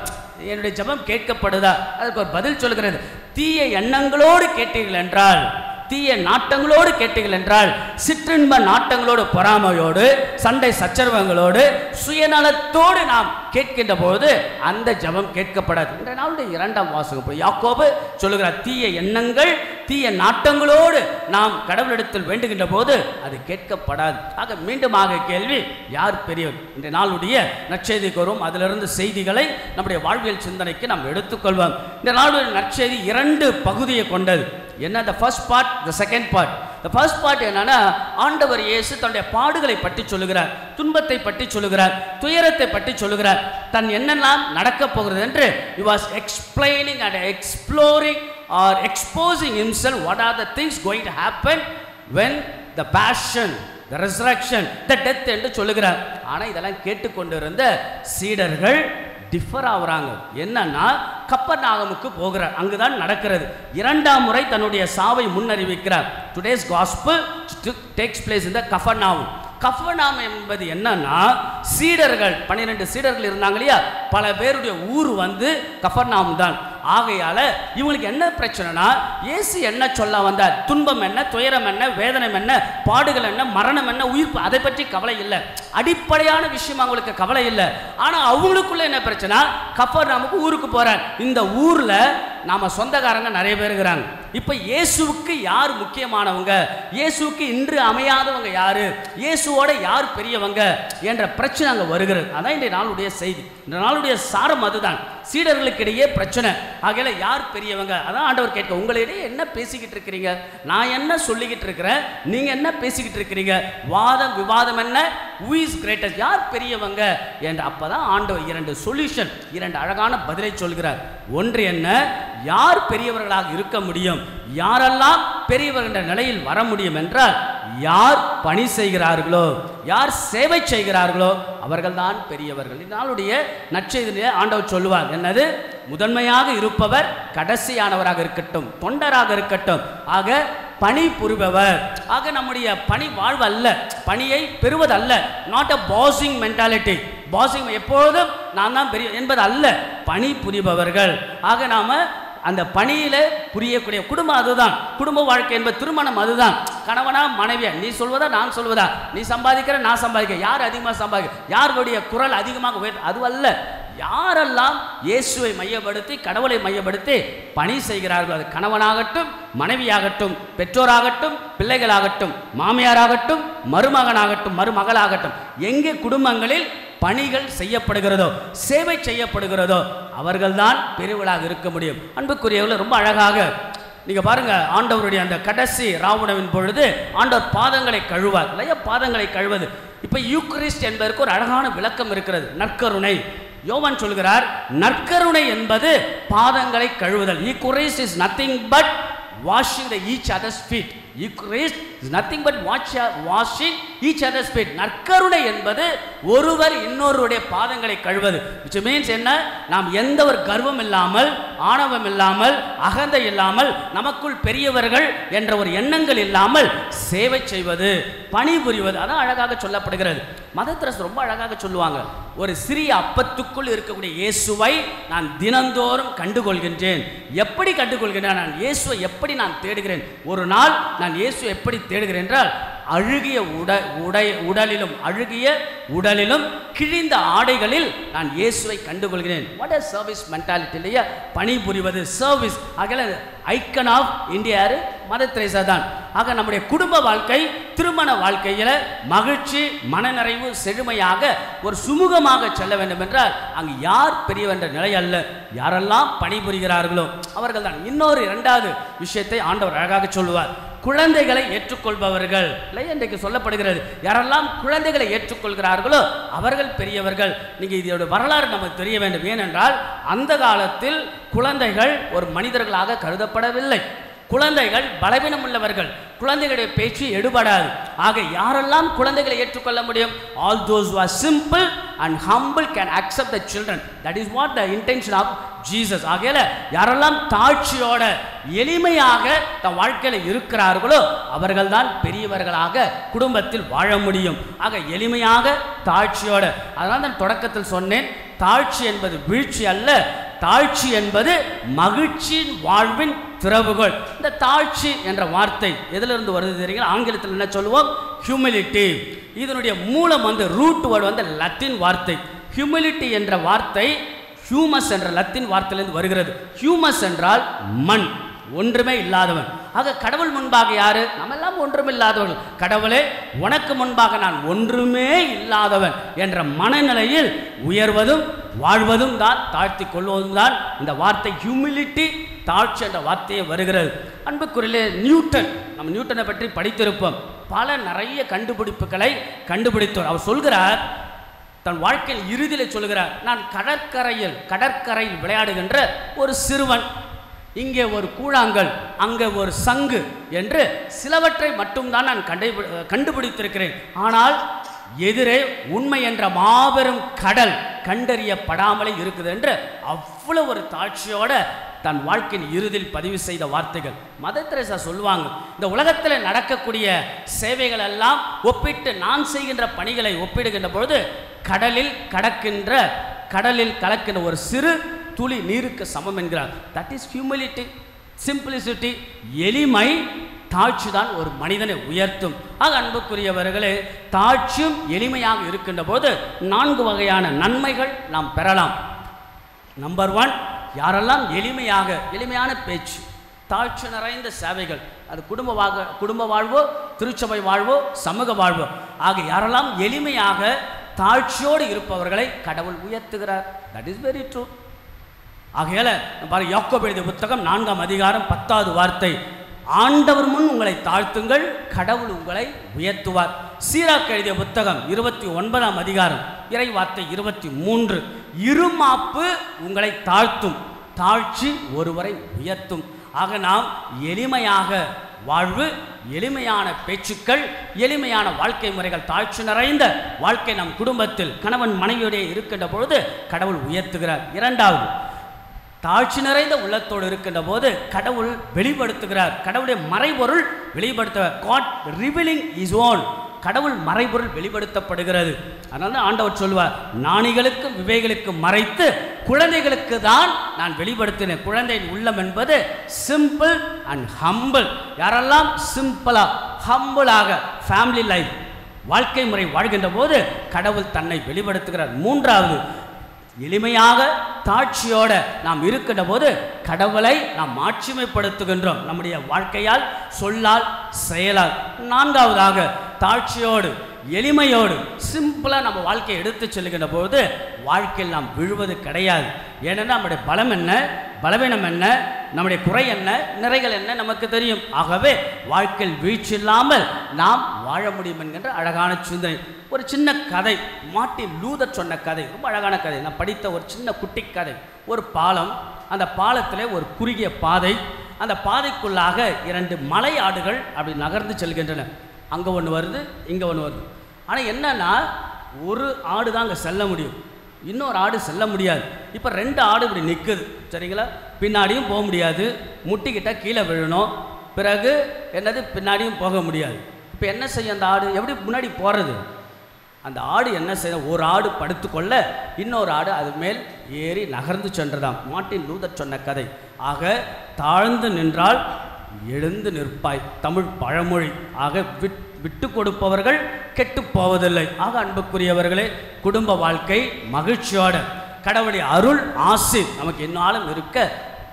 என்னுடைய ஜெபம் கேட்கப்படுதா? அதுக்கு ஒரு பதில் சொல்கிறது. தீய எண்ணங்களோடு கேட்டீர்கள் என்றால் தீய நாட்டங்களோடு கேட்டீர்கள் என்றால், சிற்றின்ப நாட்டங்களோடு, பொறாமையோடு, சண்டை சச்சரவங்களோடு, சுயநலத்தோடு நாம் கேட்கின்ற போது அந்த ஜெபம் கேட்கப்படாது. இந்த நாளுடைய 2ஆம் வாசகம் யாக்கோபு சொல்லுகிறார், தீய எண்ணங்கள் தீய நாட்டங்களோடு நாம் கடவுளிடத்தில் வேண்டுகின்ற போது அது கேட்கப்படாது. ஆக மீண்டுமாக கேள்வி, யார் பெரியவர்? இந்த நாளுடைய நற்செய்திக்கு வரும், அதிலிருந்து செய்திகளை நம்முடைய வாழ்வியல் சிந்தனைக்கு நாம் எடுத்துக்கொள்வோம். இந்த நாளுடைய நற்செய்தி 2 பகுதியை கொண்டது. என்ன? the first part, the second part. the first part என்னன்னா, ஆண்டவர் இயேசு தன்னுடைய பாடுகளை பற்றி சொல்லுகிறார், துன்பத்தை பற்றி சொல்லுகிறார், துயரத்தை பற்றி சொல்லுகிறார், தன் என்னெல்லாம் நடக்க போகிறது என்று he was explaining and exploring or exposing himself what are the things going to happen when the passion, the resurrection, the death என்று சொல்லுகிறார். ஆனால் இதெல்லாம் கேட்டுக்கொண்டிருந்த சீடர்கள் டிஃபர் ஆகுறாங்க. என்னன்னா, கப்பர்நாகமுக்கு போகிறார், அங்குதான் நடக்கிறது. 2ஆம் முறை தன்னுடைய சாவை முன்னறிவிக்கிறார். Today's gospel takes place in the Capernaum. Capernaum என்பது என்னன்னா, சீடர்கள் 12 சீடர்கள் இருந்தாங்க இல்லையா, பல பேருடைய ஊர் வந்து கஃபர்நாகம் தான். ஆகையால இவங்களுக்கு என்ன பிரச்சனைனா, இயேசு என்ன சொல்ல வந்தார்? துன்பம் என்ன, துயரம் என்ன, வேதனை என்ன, பாடுகள் என்ன, மரணம் என்ன, உயிர்ப்பு, அதை பற்றி கவலை இல்லை. அடிப்படையான விஷயம் அவங்களுக்கு கவலை இல்லை. ஆனால் அவங்களுக்குள்ள என்ன பிரச்சனை? கஃபர்நாகமுக்கு ஊருக்கு போறார். இந்த ஊர்ல நாம சொந்தக்காரங்க நிறைய பேர் இருக்கிறாங்க. இப்ப இயேசுவுக்கு யார் முக்கியமானவங்க, இயேசுவுக்கு இன்று அமையாதவங்க யாரு, இயேசுவோட யார் பெரியவங்க என்ற பிரச்சனை அங்க வருகிறது. அதான் இந்த நாளுடைய செய்தி. இந்த நாளுடைய சாரம் அதுதான். சீடர்களுக்கு இடையே பிரச்சனை. ஆகையில யார் பெரியவங்க? அதான் ஆண்டவர் கேட்க, உங்களிடையே என்ன பேசிக்கிட்டு இருக்கிறீங்க, நான் என்ன சொல்லிக்கிட்டு இருக்கிறேன், நீங்க என்ன பேசிக்கிட்டு இருக்கிறீங்க, வாதம் விவாதம் என்ன, who is greatest, யார் பெரியவங்க என்று. அப்பதான் ஆண்டவர் 2 சொல்யூஷன், 2 அழகான பதிலை சொல்கிறார். ஒன்று என்ன, யார் பெரியவர்களாக இருக்க முடியும், யாரெல்லாம் பெரியவர் என்ற நிலையில் வர முடியும் என்றால், யார் பணி செய்கிறார்களோ, யார் சேவை செய்கிறார்களோ அவர்கள்தான் பெரியவர்கள். இதனாலுடைய நற்செய்தியிலே ஆண்டவர் சொல்லுவார், என்னது? முதன்மையாக இருப்பவர் கடைசியானவராக இருக்கட்டும், தொண்டராக இருக்கட்டும். ஆக பணி புரிபவர். ஆக நம்முடைய பணி வாழ்வு அல்ல, பணியை பெறுவது அல்ல. Not a passing mentality. Passing எப்பொழுதும் நான் தான் பெரிய என்பது அல்ல, பணி புரிபவர்கள். ஆக நாம அந்த பணியில புரியக்கூடிய குடும்பம் அதுதான். குடும்ப வாழ்க்கை என்பது திருமணம் அதுதான். கணவனா மனைவியா, நீ சொல்வதா நான் சொல்வதா, நீ சம்பாதிக்கிற நான் சம்பாதிக்க, யார் அதிகமாக சம்பாதிக்க, யாருடைய குரல் அதிகமாக அது அல்ல. யாரெல்லாம் இயேசுவை மையப்படுத்தி கடவுளை மையப்படுத்தி பணி செய்கிறார்கள், அது கணவனாகட்டும், மனைவியாகட்டும், பெற்றோராகட்டும், பிள்ளைகளாகட்டும், மாமியாராகட்டும், மருமகனாகட்டும், மருமகளாகட்டும், எங்கே குடும்பங்களில் பணிகள் செய்யப்படுகிறதோ, சேவை செய்யப்படுகிறதோ அவர்கள்தான் பெரியவர்களாக இருக்க முடியும். அன்புக்குரியவர்கள், ரொம்ப அழகாக நீங்க பாருங்க, ஆண்டவருடைய அந்த கடைசி ராவுணவின் பொழுது ஆண்டவர் பாதங்களை கழுவார் இல்லையா? பாதங்களை கழுவது. இப்ப யூக்கரிஸ்ட் என்பதற்கு ஒரு அழகான விளக்கம் இருக்கிறது, நற்கருணை. யோவான் சொல்கிறார், நற்கருணை என்பது பாதங்களை கழுவுதல். Eucharist is nothing but washing the each other's feet. Eucharist is nothing but washing each other's feet. நற்கருணை என்பது ஒருவர் இன்னொருடைய பாதங்களை கழுவது. which means என்ன? நாம் எந்த ஒரு கர்வம் இல்லாமல், ஆணவம் இல்லாமல், அகந்தை இல்லாமல், நமக்குள் பெரியவர்கள் என்ற ஒரு எண்ணங்கள் இல்லாமல் சேவை செய்வது, பணி புரிவது. அதான் அழகாக சொல்லப்படுகிறது. மதத்திரஸ் ரொம்ப அழகாக சொல்லுவாங்க, ஒரு சிறிய அப்பத்துக்குள் இருக்கக்கூடிய இயேசுவை நான் தினந்தோறும் கண்டுகொள்கின்றேன். எப்படி கண்டுகொள்கின்றேன்? நான் இயேசுவை எப்படி நான் தேடுகிறேன்? ஒரு நாள் நான் இயேசு எப்படி தேடுகிறேன் என்றால், அழுகிய உடலிலும், அழுகிய உடலிலும், கிழிந்த ஆடைகளில் நான் இயேசுவை கண்டுகொள்கிறேன். வாட் இஸ் சர்வீஸ் மென்டாலிட்டி இல்லையா? பணி புரிவது, சர்வீஸ். ஆக ஐக்கன் ஆஃப் இந்தியா யாரு? மதர் தெரேசா தான். ஆக நம்முடைய குடும்ப வாழ்க்கை, திருமண வாழ்க்கையில் மகிழ்ச்சி, மனநிறைவு, செழுமையாக ஒரு சுமூகமாக செல்ல வேண்டும் என்றால் அங்கு யார் பெரியவர் என்ற நிலை அல்ல, யாரெல்லாம் பணிபுரிகிறார்களோ அவர்கள் தான். இன்னொரு 2வது விஷயத்தை ஆண்டவர் அழகாக சொல்லுவார், குழந்தைகளை ஏற்றுக்கொள்பவர்கள். இன்றைக்கு சொல்லப்படுகிறது, யாரெல்லாம் குழந்தைகளை ஏற்றுக்கொள்கிறார்களோ அவர்கள் பெரியவர்கள். நீங்க இதோட வரலாறு நமக்கு தெரிய வேண்டும். ஏனென்றால் அந்த காலத்தில் குழந்தைகள் ஒரு மனிதர்களாக கருதப்படவில்லை. குழந்தைகள் பலவீனம் உள்ளவர்கள், குழந்தைகளுடைய பேச்சு எடுபடாது. ஆக யாரெல்லாம் குழந்தைகளை ஏற்றுக்கொள்ள முடியும்? all those who are simple and humble can accept the children. that is what the intention of Jesus. ஆகையால யாரெல்லாம் தாழ்ச்சியோட எளிமையாக தன் வாழ்க்கையில் இருக்கிறார்களோ அவர்கள்தான் பெரியவர்களாக குடும்பத்தில் வாழ முடியும். ஆக எளிமையாக, தாழ்ச்சியோட. அதனால தான் தொடக்கத்தில் சொன்னேன், தாழ்ச்சி என்பது வீழ்ச்சி அல்ல, தாழ்ச்சி என்பது மகிழ்ச்சியின் வாழ்வின் திறவுகோல். இந்த தாழ்ச்சி என்ற வார்த்தை எதிலிருந்து வருது தெரியுங்களா? ஆங்கிலத்தில் என்ன சொல்லுவோம்? ஹியூமிலிட்டி. இதனுடைய மூலம் ரூட் வேர்டு லத்தீன் வார்த்தை. ஹியூமிலிட்டி என்ற வார்த்தை ஹியூமஸ் என்ற லத்தீன் வார்த்தையிலிருந்து வருகிறது. ஹியூமஸ் என்றால் மண், ஒன்றுமே இல்லாதவன். ஆக கடவுள் முன்பாக யாரு? நம்ம எல்லாம் ஒன்றுமில்லாதவர்கள். கடவுளே, உனக்கு முன்பாக நான் ஒன்றுமே இல்லாதவன் என்ற மனநிலையில் உயர்வதும் வாழ்வதும் தான், தாழ்த்தி கொள்வதும் தான் இந்த வார்த்தை ஹியூமிலிட்டி, தாழ்ச்சி என்ற வார்த்தையே வருகிறது. அன்புக்குரிய நியூட்டன், நம்ம நியூட்டனை பற்றி படித்திருப்போம். நிறைய கண்டுபிடிப்புகளை கண்டுபிடித்தோர். அவர் சொல்கிறார், தன் வாழ்க்கையில் இறுதியில் சொல்கிறார், நான் கடற்கரையில் விளையாடுகின்ற ஒரு சிறுவன், இங்கே ஒரு கூழாங்கல், அங்கே ஒரு சங்கு என்று சிலவற்றை மட்டும்தான் நான் கண்டுபிடித்திருக்கிறேன். ஆனால் எதிரே உண்மை என்ற மாபெரும் கடல் கண்டறியப்படாமலே இருக்குது என்று அவ்வளவு ஒரு தாழ்ச்சியோட தன் வாழ்க்கையின் இறுதியில் பதிவு செய்த வார்த்தைகள். மதர் தெரேசா சொல்லுவாங்க, இந்த உலகத்தில் நடக்கக்கூடிய சேவைகள் எல்லாம் ஒப்பிட்டு நான் செய்கின்ற பணிகளை ஒப்பிடுகின்ற பொழுது கடலில் கலக்கின்ற ஒரு சிறு துளி நீருக்கு சமம் என்கிறார். That is humility, simplicity. எளிமை, தாழ்ச்சி தான் ஒரு மனிதனை உயர்த்தும். ஆக அன்புக்குரியவர்களே, தாழ்ச்சியும் எளிமையாக இருக்கின்ற போது 4 வகையான நன்மைகள் நாம் பெறலாம். நம்பர் 1, யாரெல்லாம் எளிமையான பேச்சு, தாழ்ச்சி நிறைந்த சேவைகள், அது குடும்ப வாழ்வோ, திருச்சபை வாழ்வோ, சமூக வாழ்வோ, ஆக யாரெல்லாம் எளிமையாக தாழ்ச்சியோடு இருப்பவர்களை கடவுள் உயர்த்துகிறார். That is very true. ஆகையால யாக்கோபு எழுதிய புத்தகம் 4ஆம் அதிகாரம் 10வது வார்த்தை, ஆண்டவர் முன் உங்களை தாழ்த்துங்கள், கடவுள் உங்களை உயர்த்துவார். சீராக்கு எழுதிய புத்தகம் 29ஆம் அதிகாரம் இறை வார்த்தை 23, இருமாப்பு உங்களை தாழ்த்தும், தாழ்ச்சி ஒருவரை உயர்த்தும். ஆக நாம் எளிமையாக வாழ்வு, எளிமையான பேச்சுக்கள், எளிமையான வாழ்க்கை முறைகள், தாழ்ச்சி நிறைந்த வாழ்க்கை நம் குடும்பத்தில் கணவன் மனைவியுடைய இருக்கின்ற பொழுது கடவுள் உயர்த்துகிறார். 2வது, தாழ்ச்சி நிறைந்த உள்ளத்தோடு இருக்கின்ற போது கடவுள் வெளிப்படுத்துகிறார். கடவுளுடைய மறைபொருள் வெளிப்படுத்துகிறார். God revealing his own, கடவுள் மறைபொருள் வெளிப்படுத்தப்படுகிறது. அதனால ஆண்டவர் சொல்வார், ஞானிகளுக்கும் விவேகளுக்கும் மறைத்து குழந்தைகளுக்கு தான் நான் வெளிப்படுத்தினேன். குழந்தையின் உள்ளம் என்பது சிம்பிள் அண்ட் ஹம்பிள். யாரெல்லாம் சிம்பிளா ஹம்பிளாக ஃபேமிலி லைஃப் வாழ்க்கை முறை வாழ்கின்ற போது கடவுள் தன்னை வெளிப்படுத்துகிறார். 3வது, எளிமையாக தாழ்ச்சியோட நாம் இருக்கின்ற போது கடவுளை நாம் மாட்சிமைப்படுத்துகின்றோம் நம்முடைய வாழ்க்கையால், சொல்லால், செயலால். 4வதாக, தாழ்ச்சியோடு எளிமையோடு சிம்பிளாக நம்ம வாழ்க்கையை எடுத்து செல்லுகின்ற போது வாழ்க்கையில் நாம் விழுவது கிடையாது. ஏனென்றால் நம்முடைய பலம் என்ன, பலவீனம் என்ன, நம்முடைய குறை என்ன, நிறைகள் என்ன நமக்கு தெரியும். ஆகவே வாழ்க்கையில் வீழ்ச்சி இல்லாமல் நாம் வாழ முடியும் என்கின்ற அழகான சிந்தனை. ஒரு சின்ன கதை, மார்ட்டின் லூதர் சொன்ன கதை, ரொம்ப அழகான கதை. நான் படித்த ஒரு சின்ன குட்டி கதை. ஒரு பாலம், அந்த பாலத்தில் ஒரு குறுகிய பாதை, அந்த பாதைக்குள்ளாக 2 மலை ஆடுகள் அப்படி நகர்ந்து செல்கின்றன. அங்கே ஒன்று வருது, இங்கே ஒன்று வருது. ஆனால் என்னன்னா, ஒரு ஆடு தான் அங்கே செல்ல முடியும், இன்னொரு ஆடு செல்ல முடியாது. இப்போ 2 ஆடு இப்படி நிற்குது, சரிங்களா? பின்னாடியும் போக முடியாது, முட்டிக்கிட்ட கீழே விழணும். பிறகு என்னது, பின்னாடியும் போக முடியாது. இப்போ என்ன செய்யும் அந்த ஆடு? எப்படி முன்னாடி போகிறது? அந்த ஆடு என்ன செய்ய, ஒரு ஆடு படுத்துக்கொள்ள இன்னொரு ஆடு அது மேல் ஏறி நகர்ந்து சென்றதாம். மார்ட்டின் லூதர் சொன்ன கதை. ஆக தாழ்ந்து நின்றால் எழுந்து நிற்பாய், தமிழ் பழமொழி. ஆக விட்டு கொடுப்பவர்கள் கெட்டு போவதில்லை. ஆக அன்புக்குரியவர்களே, குடும்ப வாழ்க்கை மகிழ்ச்சியோட கடவுளுடைய அருள் ஆசி நமக்கு என்னாலும் இருக்க,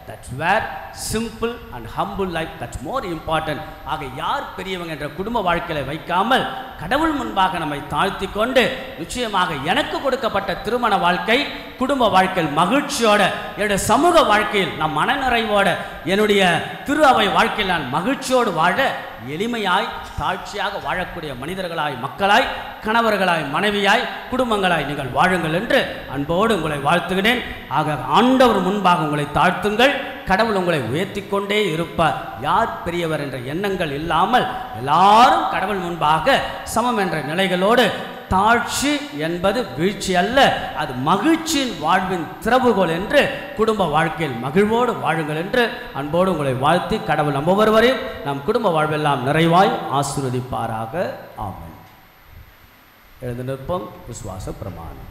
that's where simple and humble life, that's more important. ஆக யார் பெரியவங்க என்ற குடும்ப வாழ்க்கையை வைக்காமல் கடவுள் முன்பாக நம்மை தாழ்த்தி கொண்டு, நிச்சயமாக எனக்கு கொடுக்கப்பட்ட திருமண வாழ்க்கை, குடும்ப வாழ்க்கையில் மகிழ்ச்சியோட, என்னுடைய சமூக வாழ்க்கையில் நான் மனநிறைவோட, என்னுடைய திரு அவை வாழ்க்கையில் நான் மகிழ்ச்சியோடு வாழ, எளிமையாய் தாழ்ச்சியாக வாழக்கூடிய மனிதர்களாய், மக்களாய், கணவர்களாய், மனைவியாய், குடும்பங்களாய் நீங்கள் வாழுங்கள் என்று அன்போடு உங்களை வாழ்த்துகிறேன். ஆக ஆண்டவர் முன்பாக உங்களை தாழ்த்துங்கள், கடவுள் உங்களை உயர்த்தி கொண்டே இருப்பார். யார் பெரியவர் என்ற எண்ணங்கள் இல்லாமல் எல்லாரும் கடவுள் முன்பாக சமம் என்ற நிலைகளோடு, தாழ்ச்சி என்பது வீழ்ச்சி அல்ல, அது மகிழ்ச்சியின் வாழ்வின் திறவுகோல் என்று குடும்ப வாழ்க்கையில் மகிழ்வோடு வாழுங்கள் என்று அன்போடு உங்களை வாழ்த்தி, கடவுள் நம் ஒவ்வொருவரையும் நம் குடும்ப வாழ்வெல்லாம் நிறைவாய் ஆசீர்வதிப்பாராக. ஆமென். எழுந்து நிற்போம். விசுவாச பிரமாணம்.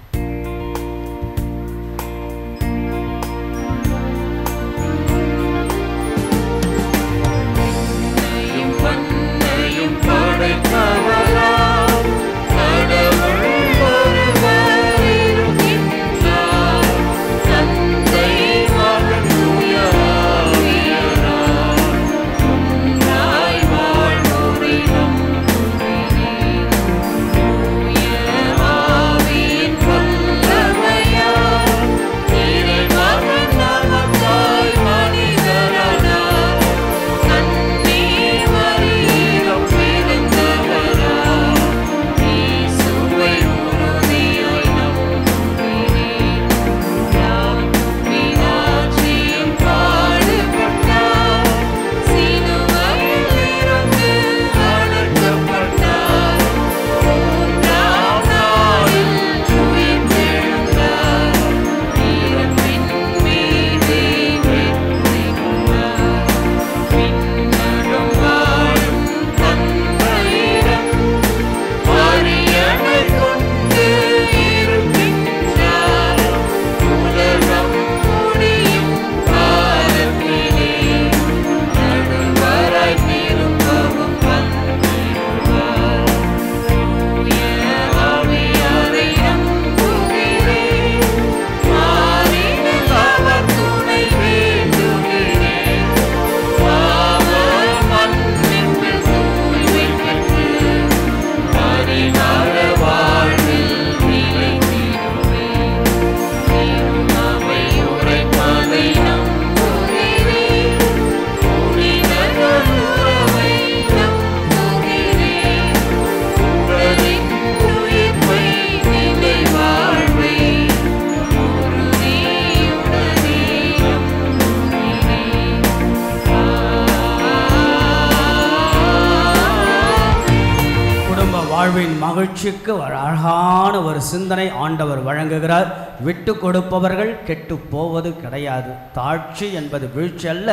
வாழ்வின் மகிழ்ச்சிக்கு ஒரு அழகான ஒரு சிந்தனை ஆண்டவர் வழங்குகிறார். விட்டு கொடுப்பவர்கள் கெட்டு போவது கிடையாது. தாழ்ச்சி என்பது வீழ்ச்சி அல்ல,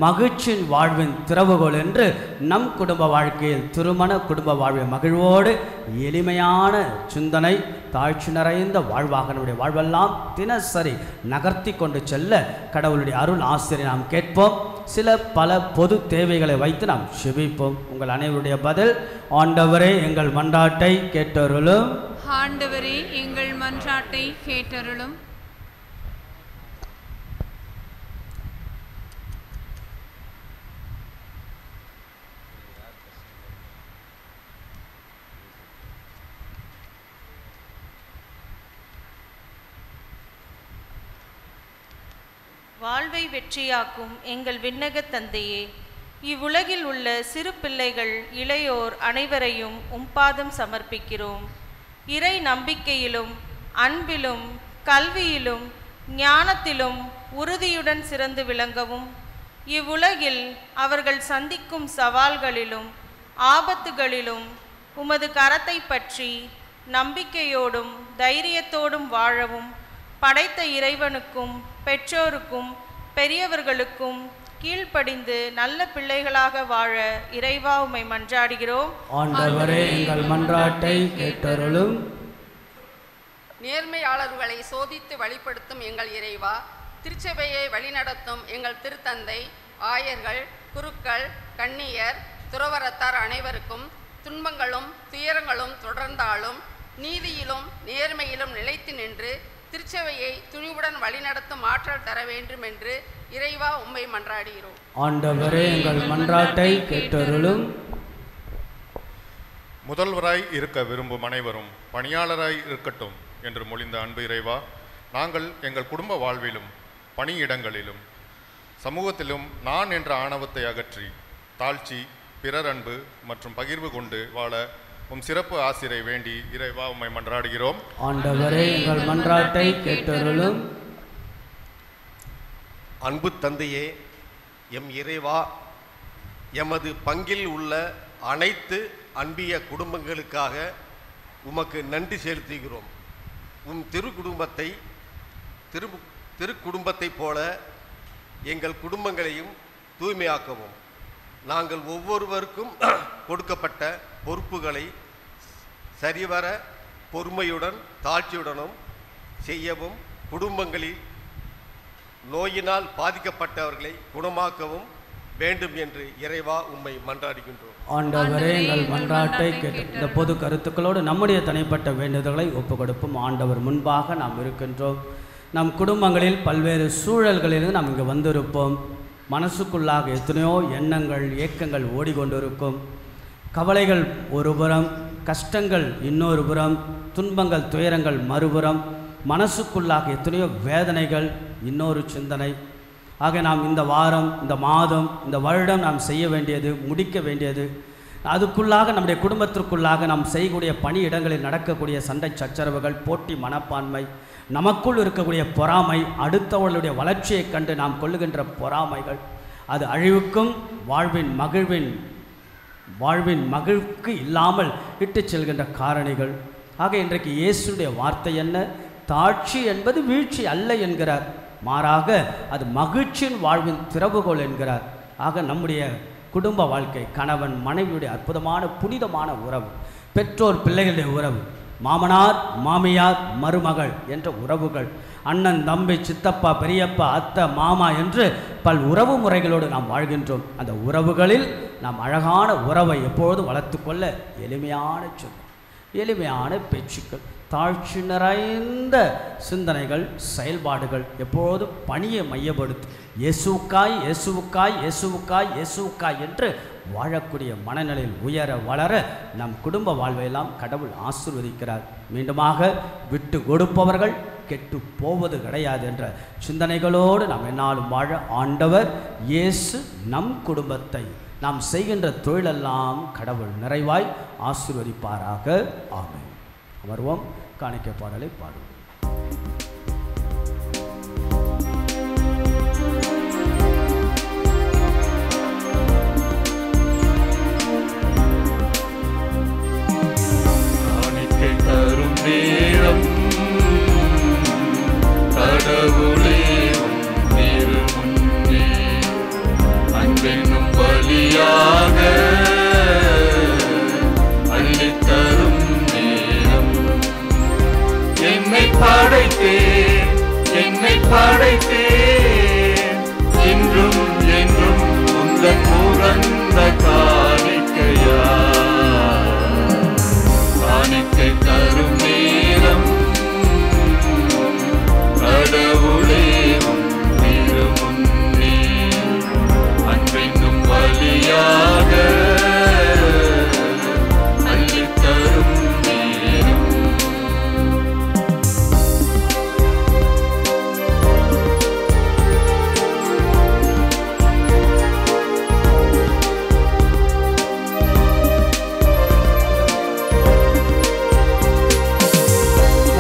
மகிழ்ச்சியின் வாழ்வின் திறவுகோல் என்று நம் குடும்ப வாழ்க்கையில் திருமண குடும்ப வாழ்வை மகிழ்வோடு எளிமையான சிந்தனை தாழ்ச்சி நிறைந்த வாழ்வாக நம்முடைய வாழ்வெல்லாம் தினசரி நகர்த்தி கொண்டு செல்ல கடவுளுடைய அருள் ஆசிரியர் நாம் கேட்போம். பல பொது தேவைகளை வைத்து நாம் செபிப்போம். உங்கள் அனைவருடைய பதில்: ஆண்டவரே எங்கள் மன்றாட்டை கேட்டருளும். ஆண்டவரே எங்கள் மன்றாட்டை கேட்டருளும். வாழ்வை வெற்றியாக்கும் எங்கள் விண்ணக தந்தையே, இவ்வுலகில் உள்ள சிறு பிள்ளைகள் இளையோர் அனைவரையும் உம்பாதம் சமர்ப்பிக்கிறோம். இறை நம்பிக்கையிலும் அன்பிலும் கல்வியிலும் ஞானத்திலும் உறுதியுடன் சிறந்து விளங்கவும், இவ்வுலகில் அவர்கள் சந்திக்கும் சவால்களிலும் ஆபத்துகளிலும் உமது கரத்தை பற்றி நம்பிக்கையோடும் தைரியத்தோடும் வாழவும், படைத்த இறைவனுக்கும் பெற்றோருக்கும் பெரியவர்களுக்கும் கீழ்ப்படிந்து நல்ல பிள்ளைகளாக வாழ இறைவா உம்மை மன்றாடுகிறோம். ஆண்டவரே எங்கள் மன்றாட்டை கேட்டருளும். நேர்மையாளர்களை சோதித்து வழிபடுத்தும் எங்கள் இறைவா, திருச்சபையை வழிநடத்தும் எங்கள் திருத்தந்தை, ஆயர்கள், குருக்கள், கன்னியர், துறவரத்தார் அனைவருக்கும் துன்பங்களும் துயரங்களும் தொடர்ந்தாலும் நீதியிலும் நேர்மையிலும் நிலைத்து நின்று திருச்சபையை துணிவுடன் வழிநடத்தும் ஆற்றல் தர வேண்டும் என்று இறைவா உம்மை மன்றாடுகிறோம். ஆண்டவரே எங்கள் மன்றாட்டை கேட்டருளும். முதல்வராய் இருக்க விரும்பும் அனைவரும் பணியாளராய் இருக்கட்டும் என்று மொழிந்த அன்பு இறைவா, நாங்கள் எங்கள் குடும்ப வாழ்விலும் பணியிடங்களிலும் சமூகத்திலும் நான் என்ற ஆணவத்தை அகற்றி தாழ்ச்சி, பிறர் அன்பு மற்றும் பகிர்வு கொண்டு வாழ உம் சிறப்பு ஆசிரை வேண்டி இறைவா உம்மை மன்றாடுகிறோம். ஆண்டவரே எங்கள் மன்றாட்டை கேட்டருளும். அன்பு தந்தையே, எம் இறைவா, எமது பங்கில் உள்ள அனைத்து அன்பிய குடும்பங்களுக்காக உமக்கு நன்றி செலுத்துகிறோம். உம் திருக்குடும்பத்தைப் போல எங்கள் குடும்பங்களையும் தூய்மையாக்கவும், நாங்கள் ஒவ்வொருவருக்கும் கொடுக்கப்பட்ட பொறுப்புகளை சரிவர பொறுமையுடன் தாழ்ச்சியுடனும் செய்யவும், குடும்பங்களில் நோயினால் பாதிக்கப்பட்டவர்களை குணமாக்கவும் வேண்டும் என்று இறைவா உம்மை மன்றாடுகின்றோம். ஆண்டவரே எங்கள் மன்றாட்டை கேட்டு இந்த பொது கருத்துக்களோடு நம்முடைய தனிப்பட்ட வேண்டுதல்களை ஒப்புக் கொடுப்போம். ஆண்டவர் முன்பாக நாம் இருக்கின்றோம். நம் குடும்பங்களில் பல்வேறு சூழல்களிலிருந்து நாம் இங்கே வந்திருப்போம். மனசுக்குள்ளாக எத்தனையோ எண்ணங்கள் ஏக்கங்கள் ஓடிக்கொண்டிருக்கும். கவலைகள் ஒரு புறம், கஷ்டங்கள் இன்னொரு புறம், துன்பங்கள் துயரங்கள் மறுபுறம், மனசுக்குள்ளாக எத்தனையோ வேதனைகள் இன்னொரு சிந்தனை. ஆக நாம் இந்த வாரம், இந்த மாதம், இந்த வருடம் நாம் செய்ய வேண்டியது, முடிக்க வேண்டியது, அதுக்குள்ளாக நம்முடைய குடும்பத்திற்குள்ளாக நாம் செய்யக்கூடிய பணியிடங்களில் நடக்கக்கூடிய சண்டை சச்சரவுகள், போட்டி மனப்பான்மை, நமக்குள் இருக்கக்கூடிய பொறாமை, அடுத்தவர்களுடைய வளர்ச்சியைக் கண்டு நாம் கொள்ளுகின்ற பொறாமைகள், அது அழிவுக்கும் வாழ்வின் மகிழ்வுக்கு இல்லாமல் இட்டு செல்கின்ற காரணிகள். ஆக இன்றைக்கு இயேசுடைய வார்த்தை என்ன? தாழ்ச்சி என்பது வீழ்ச்சி அல்ல என்கிறார், மாறாக அது மகிழ்ச்சியின் வாழ்வின் திறவுகோல் என்கிறார். ஆக நம்முடைய குடும்ப வாழ்க்கை, கணவன் மனைவியுடைய அற்புதமான புனிதமான உறவு, பெற்றோர் பிள்ளைகளுடைய உறவு, மாமனார் மாமியார் மருமகள் என்ற உறவுகள், அண்ணன் தம்பி சித்தப்பா பெரியப்பா அத்தை மாமா என்று பல் உறவு முறைகளோடு நாம் வாழ்கின்றோம். அந்த உறவுகளில் நாம் அழகான உறவை எப்பொழுதும் வளர்த்து கொள்ள எளிமையான சொல், எளிமையான பேச்சுக்கள், தாழ்ச்சி நிறைந்த சிந்தனைகள், செயல்பாடுகள், எப்போதும் பணியை மையப்படுத்தி இயேசுவுக்காய் இயேசுவுக்காய் இயேசுவுக்காய் இயேசுவுக்காய் என்று வாழக்கூடிய மனநிலையில் உயர வளர நம் குடும்ப வாழ்வையெல்லாம் கடவுள் ஆசீர்வதிக்கிறார். மீண்டுமாக விட்டு கொடுப்பவர்கள் கெட்டு போவது கிடையாது என்ற சிந்தனைகளோடு நாம் என்னாலும் வாழ ஆண்டவர் இயேசு நம் குடும்பத்தை, நாம் செய்கின்ற தொழிலெல்லாம் கடவுள் நிறைவாய் ஆசீர்வதிப்பாராக. ஆமென். அமர்வோம். காணிக்கை பாடலை பாடுவோம். நேரம் கடவுளே உம் திருமுன்னே அன்பெனும் பலியாக அள்ளித்தரும் நேரம் என்னை படைத்தேன் என்றும் என்றும் உந்தன் முகந்த காணிக்கையா காணிக்கை தரும் நேரம் கடவுளே உம் திருமுன்னே அன்பென்னும் பலியாக அள்ளித்தரும் நேரம்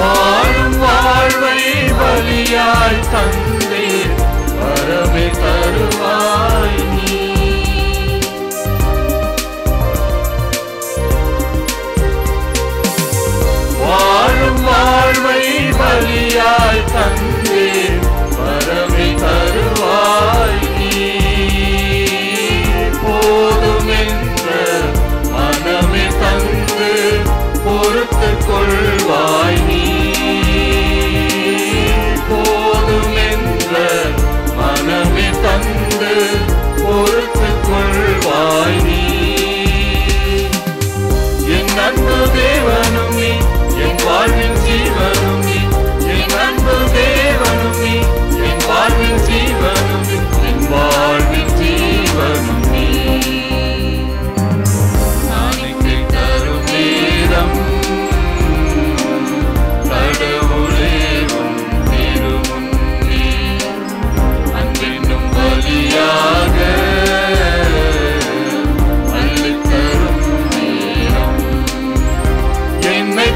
வாழும் வாழ்வை பலியாய் தந்தே வரவே தருவாய் நீ வாழும் வாழ்வை பலியாய் தந்தே வரவே தருவாய் நீ போதுமென்ற மனமே தந்து பொறுத்துக் கொள்வாய் நீ போதுமென்ற மனமே தந்து பொறுத்துக் கொள்வாய் நீ என் அன்பு தேவனும் நீ என் வாழ்வின் ஜீவனும் நீ என் அன்பு தேவனும் நீ என் வாழ்வின் ஜீவனும் நீ என் வாழ்வின் ஜீவனும் நீ காணிக்கை தரும் நேரம் கடவுளே உம் திருமுன்னே அன்பென்னும் பலியாக அள்ளித்தரும் நேரம் என்னை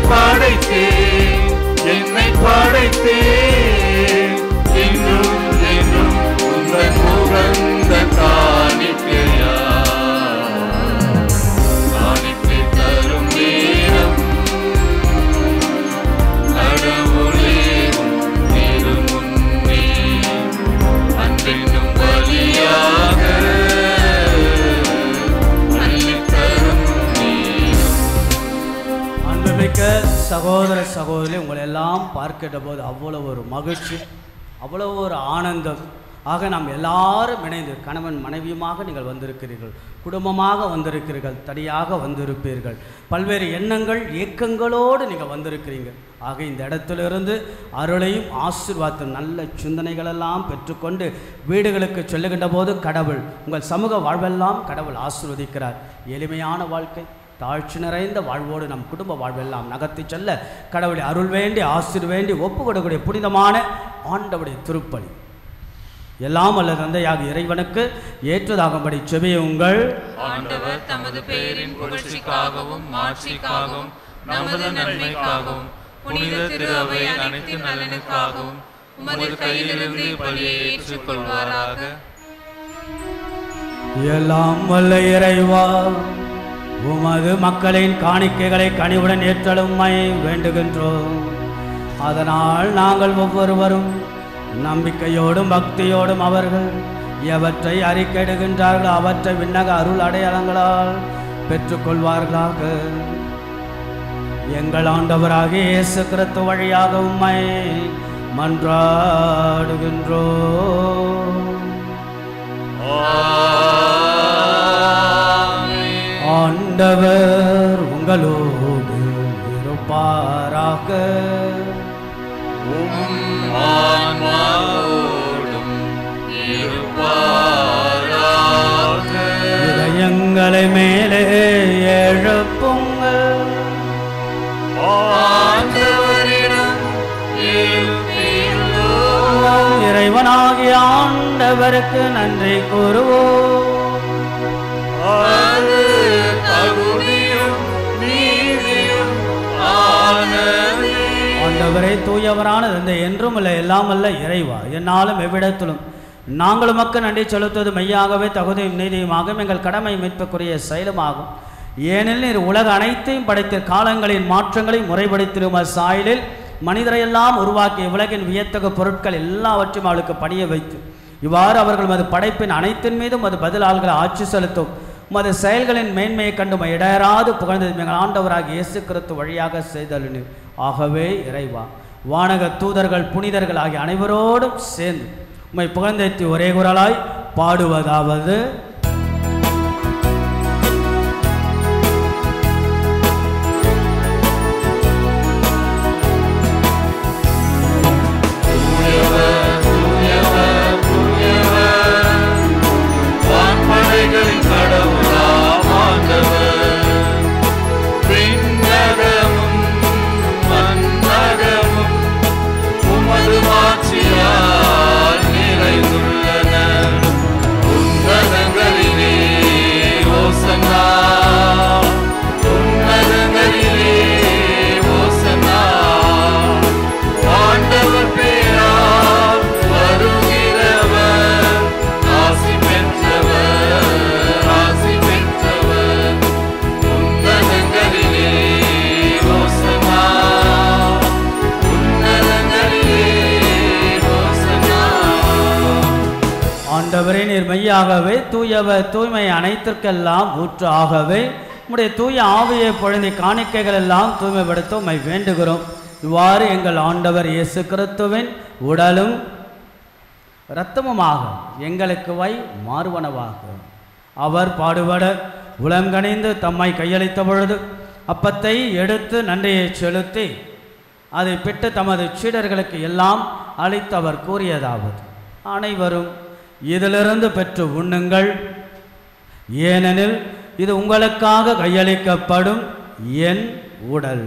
படைத்தேன் என்றும் என்றும் உந்தன் முகந்த காணிக்கையா காணிக்கை தரும் நேரம் கடவுளே உம் திருமுன்னே அன்பென்னும் பலியாக அள்ளித்தரும் நேரம் அன்புமிக்க சகோதர சகோதரி உங்களை எல்லாம் பார்க்கின்ற போது அவ்வளவு ஒரு மகிழ்ச்சி, அவ்வளவு ஒரு ஆனந்தம். ஆக நாம் எல்லாரும் இணைந்து கணவன் மனைவியுமாக நீங்கள் வந்திருக்கிறீர்கள், குடும்பமாக வந்திருக்கிறீர்கள், தனியாக வந்திருப்பீர்கள், பல்வேறு எண்ணங்கள் ஏக்கங்களோடு நீங்கள் வந்திருக்கிறீங்க. ஆக இந்த இடத்திலிருந்து அருளையும் ஆசீர்வாதம் நல்ல சிந்தனைகளெல்லாம் பெற்றுக்கொண்டு வீடுகளுக்கு செல்லுகின்ற போது கடவுள் உங்கள் சமூக வாழ்வெல்லாம் கடவுள் ஆசீர்வதிக்கிறார். எளிமையான வாழ்க்கை, தாழ்ச்சி நிறைந்த வாழ்வோடு நம் குடும்ப வாழ்வெல்லாம் நகர்த்தி செல்ல கடவுளை அருள் வேண்டி ஆசீர் வேண்டி ஒப்பு கொடுக்கக்கூடிய புனிதமான ஆண்டவருடைய திருப்பலி எல்லாம் அல்ல தந்தையாக இறைவனுக்கு ஏற்றதாகும்படி செபியுங்கள். ஆண்டவர் தமது பெயரின் புகழ்ச்சிக்காகவும் மாட்சிக்காகவும் நமது நன்மைக்காகவும் புனித திரு அவை அனைத்து நலனுக்காகவும் உமது கையிலிருந்து பலியை ஏற்றுக்கொள்வாராக. எல்லாம் வல்ல இறைவா, உமது மக்களின் காணிக்கைகளை கனிவுடன் ஏற்றலும்மை வேண்டுகின்றோம். அதனால் நாங்கள் ஒவ்வொருவரும் நம்பிக்கையோடும் பக்தியோடும் அவர்கள் எவற்றை அறிக்கையிடுகின்றார்களோ அவற்றை விண்ணக அருள் அடையாளங்களால் பெற்றுக்கொள்வார்களாக. எங்கள் ஆண்டவராகிய இயேசு கிறிஸ்து வழியாக உம்மை மன்றாடுகின்றோம். ஆண்டவர் உங்களோடு இருப்பாராக. இதயங்களை மேலே எழுப்புங்கள். இறைவனாகிய ஆண்டவருக்கு நன்றி கூறுவோம். ஆண்டவரே தூயவரான தந்தை, என்றும் இல்லை எல்லாம் அல்ல இறைவா, என்னாலும் எவ்விடத்திலும் நாங்கள் உமக்கு நன்றி செலுத்துவது மெய்யாகவே தகுதியும் நீதியுமாகும், எங்கள் கடமை மீட்புக்குரிய செயலுமாகும். ஏனெனில் நீர் உலக அனைத்தையும் படைத்த காலங்களின் மாற்றங்களை முறைப்படுத்திடும் சாயலில் மனிதரையெல்லாம் உருவாக்கிய உலகின் வியத்தகு பொருட்கள் எல்லாவற்றையும் அவளுக்கு பணிய வைத்து இவ்வாறு அவர்கள் மது படைப்பின் அனைத்தின் மீதும் அது பதிலாள்களை ஆட்சி செலுத்தும் மது செயல்களின் மேன்மையை கண்டு இடையராது புகழ்ந்தது எங்கள் ஆண்டவராக இயேசு கிறிஸ்து வழியாக செய்தலினீர். ஆகவே இறைவா, வானக தூதர்கள் புனிதர்கள் ஆகிய அனைவரோடும் சேர்ந்து உம்மை புகழ்ந்தேத்தி ஒரே குரலாய் பாடுவதாவது: ஆண்டவரே, நீர் மெய்யாகவே தூயவர், தூய்மை அனைத்திற்கெல்லாம் ஊற்று ஆகவே உம்முடைய தூய ஆவியை பொழுதி காணிக்கைகள் எல்லாம் தூய்மைப்படுத்த உம்மை வேண்டுகிறோம். இவ்வாறு எங்கள் ஆண்டவர் இயேசு கிறிஸ்துவின் உடலும் இரத்தமுமாக எங்களுக்கு மாறுவனவாக. அவர் பாடுபட உளங்கணிந்து தம்மை கையளித்த பொழுது அப்பத்தை எடுத்து நன்றியை செலுத்தி அதை பிட்டு தமது சீடர்களுக்கு எல்லாம் அளித்து அவர் கூறியதாவது: அனைவரும் இதிலிருந்து பெற்று உண்ணுங்கள், ஏனெனில் இது உங்களுக்காக கையளிக்கப்படும் என் உடல்.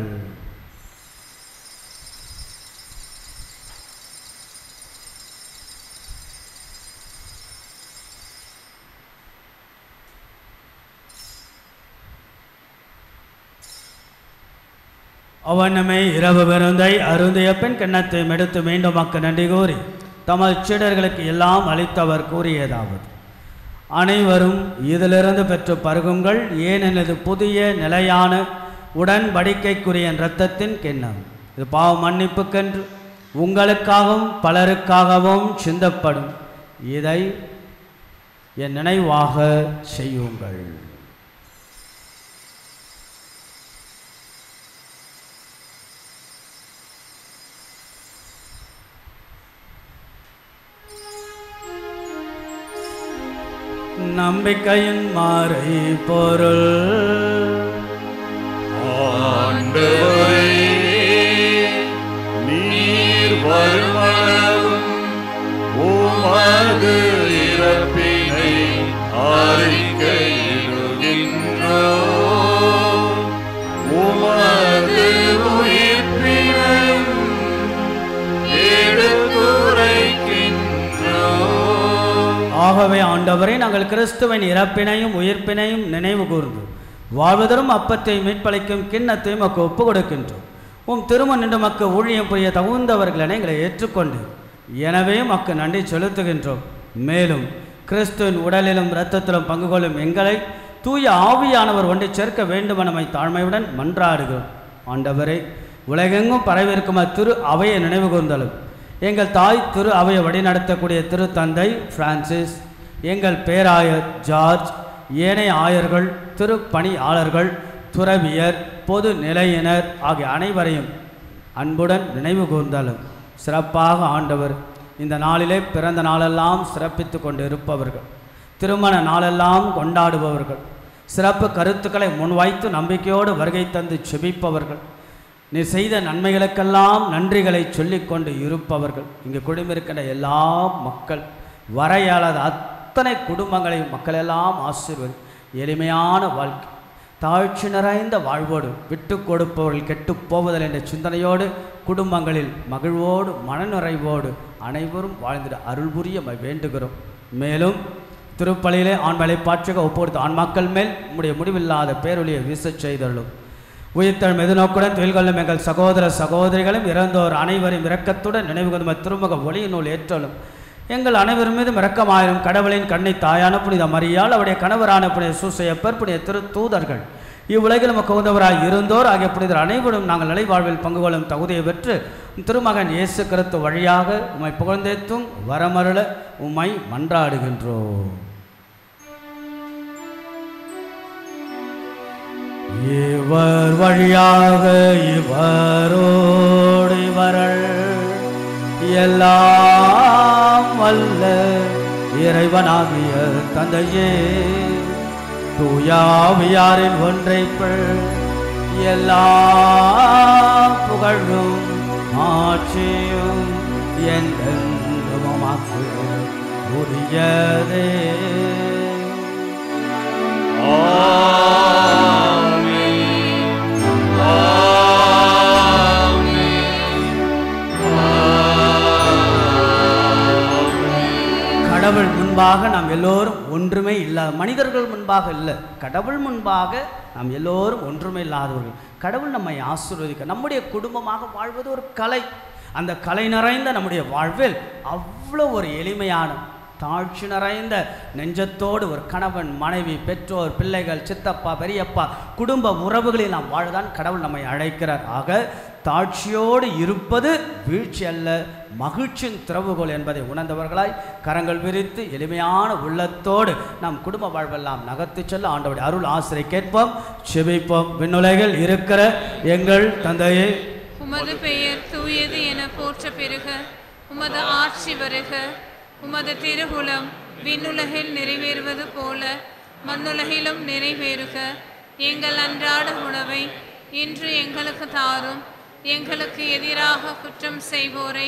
அவனமே இரவு விருந்தை அருந்திய பின் கிண்ணத்தை எடுத்து மீண்டும் மக்கு நன்றி கூறி தமது சீடர்களுக்கு எல்லாம் அளித்தவர் கூறியதாவது: அனைவரும் இதிலிருந்து பெற்று பருகுங்கள், ஏனெனது புதிய நிலையான உடன்படிக்கைக்குரிய இரத்தத்தின் கிண்ணம். இது பாவ மன்னிப்புக்கென்று உங்களுக்காகவும் பலருக்காகவும் சிந்தப்படும். இதை என் நினைவாக செய்யுங்கள். நம்பிக்கையின் மாறை பொருள். ஆண்டவரே, நீர் வருமளவும் உமது இறப்பினை அறிக்கையிடுகின்றோம், உமது உயிர்ப்பினையும் எடுத்துரைக்கின்றோம். ஆகவே ஆண்டவரே, நாங்கள் கிறிஸ்துவின் இறப்பினையும் உயிர்ப்பினையும் நினைவு கூர்ந்து வாழ்வதரும் அப்பத்தை மீட்பளிக்கும் கிண்ணத்தை மக்கு ஒப்பு கொடுக்கின்றோம். உம் திருமண் நின்று மக்கு ஊழியம் புரிய தகுந்தவர்கள் எங்களை ஏற்றுக்கொண்டு எனவே மக்கு நன்றி செலுத்துகின்றோம். மேலும் கிறிஸ்துவின் உடலிலும் இரத்தத்திலும் பங்கு கொள்ளும் எங்களை தூய ஆவியானவர் ஒன்றை சேர்க்க வேண்டும் என தாழ்மையுடன் மன்றாடுகிறோம். ஆண்டவரே, உலகெங்கும் பரவிருக்கும் திரு அவையை நினைவு கூர்ந்தாலும் எங்கள் தாய் திரு அவையை வழிநடத்தக்கூடிய திரு தந்தை பிரான்சிஸ், எங்கள் பேராயர் ஜார்ஜ், ஏனைய ஆயர்கள், திருப்பணியாளர்கள், துறவியர், பொது நிலையினர் ஆகிய அனைவரையும் அன்புடன் நினைவு கூர்ந்தாலும் சிறப்பாக ஆண்டவர் இந்த நாளிலே பிறந்த நாளெல்லாம் சிறப்பித்து கொண்டு இருப்பவர்கள், திருமண நாளெல்லாம் கொண்டாடுபவர்கள், சிறப்பு கருத்துக்களை முன்வைத்து நம்பிக்கையோடு வருகை தந்து செபிப்பவர்கள், நீ செய்த நன்மைகளுக்கெல்லாம் நன்றிகளை சொல்லிக்கொண்டு இருப்பவர்கள், இங்கு குடும்பிருக்கின்ற எல்லா மக்கள், வர இயலாத அத்தனை குடும்பங்களை மக்களெல்லாம் ஆசீர்வதி எளிமையான வாழ்க்கை, தாழ்ச்சி நிறைந்த வாழ்வோடு விட்டு கொடுப்பவர்கள் கெட்டு போவதில் என்ற சிந்தனையோடு குடும்பங்களில் மகிழ்வோடு மனநிறைவோடு அனைவரும் வாழ்ந்திட அருள் புரிய வேண்டுகிறோம். மேலும் திருப்பலியிலே ஆண்மலை பாட்சிக ஒப்புடுத்த ஆண்மக்கள் மேல் உம்முடைய முடிவில்லாத பேரொழியை வீசச் செய்தள்ளும். உயிர்த்தல் மெதுநோக்குடன் தொழில் கொள்ளும் எங்கள் சகோதர சகோதரிகளும் இறந்தோர் அனைவரையும் இரக்கத்துடன் நினைவு கொண்டு திருமுக ஒளியின் நூல் ஏற்றலும். எங்கள் அனைவர் மீதும் இரக்கமாயிரும். கடவுளின் கண்ணை தாயான புனித மரியாள், அவருடைய கணவரான புனித சூசையப்பர், புனித திரு தூதர்கள், இவ்வுலகில் நமக்கு உதவராய் இருந்தோர் ஆகிய புனிதர் அனைவரும் நாங்கள் நிலைவாழ்வில் பங்கு கொள்ளும் தகுதியை பெற்று திருமகன் இயேசு கிறிஸ்து வழியாக உம்மை புகழ்ந்தேத்தும் வரமருள உம்மை மன்றாடுகின்றோம். இவர் வழியாக இவரோடு இவரள் எல்லாம் வல்ல இறைவனாகிய தந்தையே, தூயாவியாரின் ஒன்றைப்பள் எல்லா புகழும் ஆட்சியும் என்றென்றும் உமக்கு உரியதே. கடவுள் முன்பாக நாம் எல்லோரும் ஒன்றுமே இல்லாத மனிதர்கள் முன்பாக இல்லை, கடவுள் முன்பாக நாம் எல்லோரும் ஒன்றுமே இல்லாதவர்கள். கடவுள் நம்மை ஆசீர்வதிக்க நம்முடைய குடும்பமாக வாழ்வது ஒரு கலை. அந்த கலை நிறைந்த நம்முடைய வாழ்வில் அவ்வளோ ஒரு எளிமையான தாழ்ச்சி நிறைந்த நெஞ்சத்தோடு ஒரு கணவன் மனைவி பெற்றோர் பிள்ளைகள் சித்தப்பா பெரியப்பா குடும்ப உறவுகளில் நாம் வாழதான் கடவுள் நம்மை அழைக்கிறார். ஆக தாழ்ச்சியோடு இருப்பது வீழ்ச்சி அல்ல, மகிழ்ச்சியின் திறவுகோல் என்பதை உணர்ந்தவர்களாய் கரங்கள் விரித்து எளிமையான உள்ளத்தோடு நாம் குடும்ப வாழ்வெல்லாம் நகர்த்தி செல்ல ஆண்டவருடைய அருள் ஆசிரை கேட்போம், செபிப்போம். விண்ணுலகில் இருக்கிற எங்கள் தந்தையே, உமது பெயர் தூயது என போற்ற பெறுக, உமது ஆட்சி வருக, உமது திருவுளம் விண்ணுலகில் நிறைவேறுவது போல மண்ணுலகிலும் நிறைவேறுக. எங்கள் அன்றாட உணவை இன்று எங்களுக்கு தாரும். எங்களுக்கு எதிராக குற்றம் செய்வோரை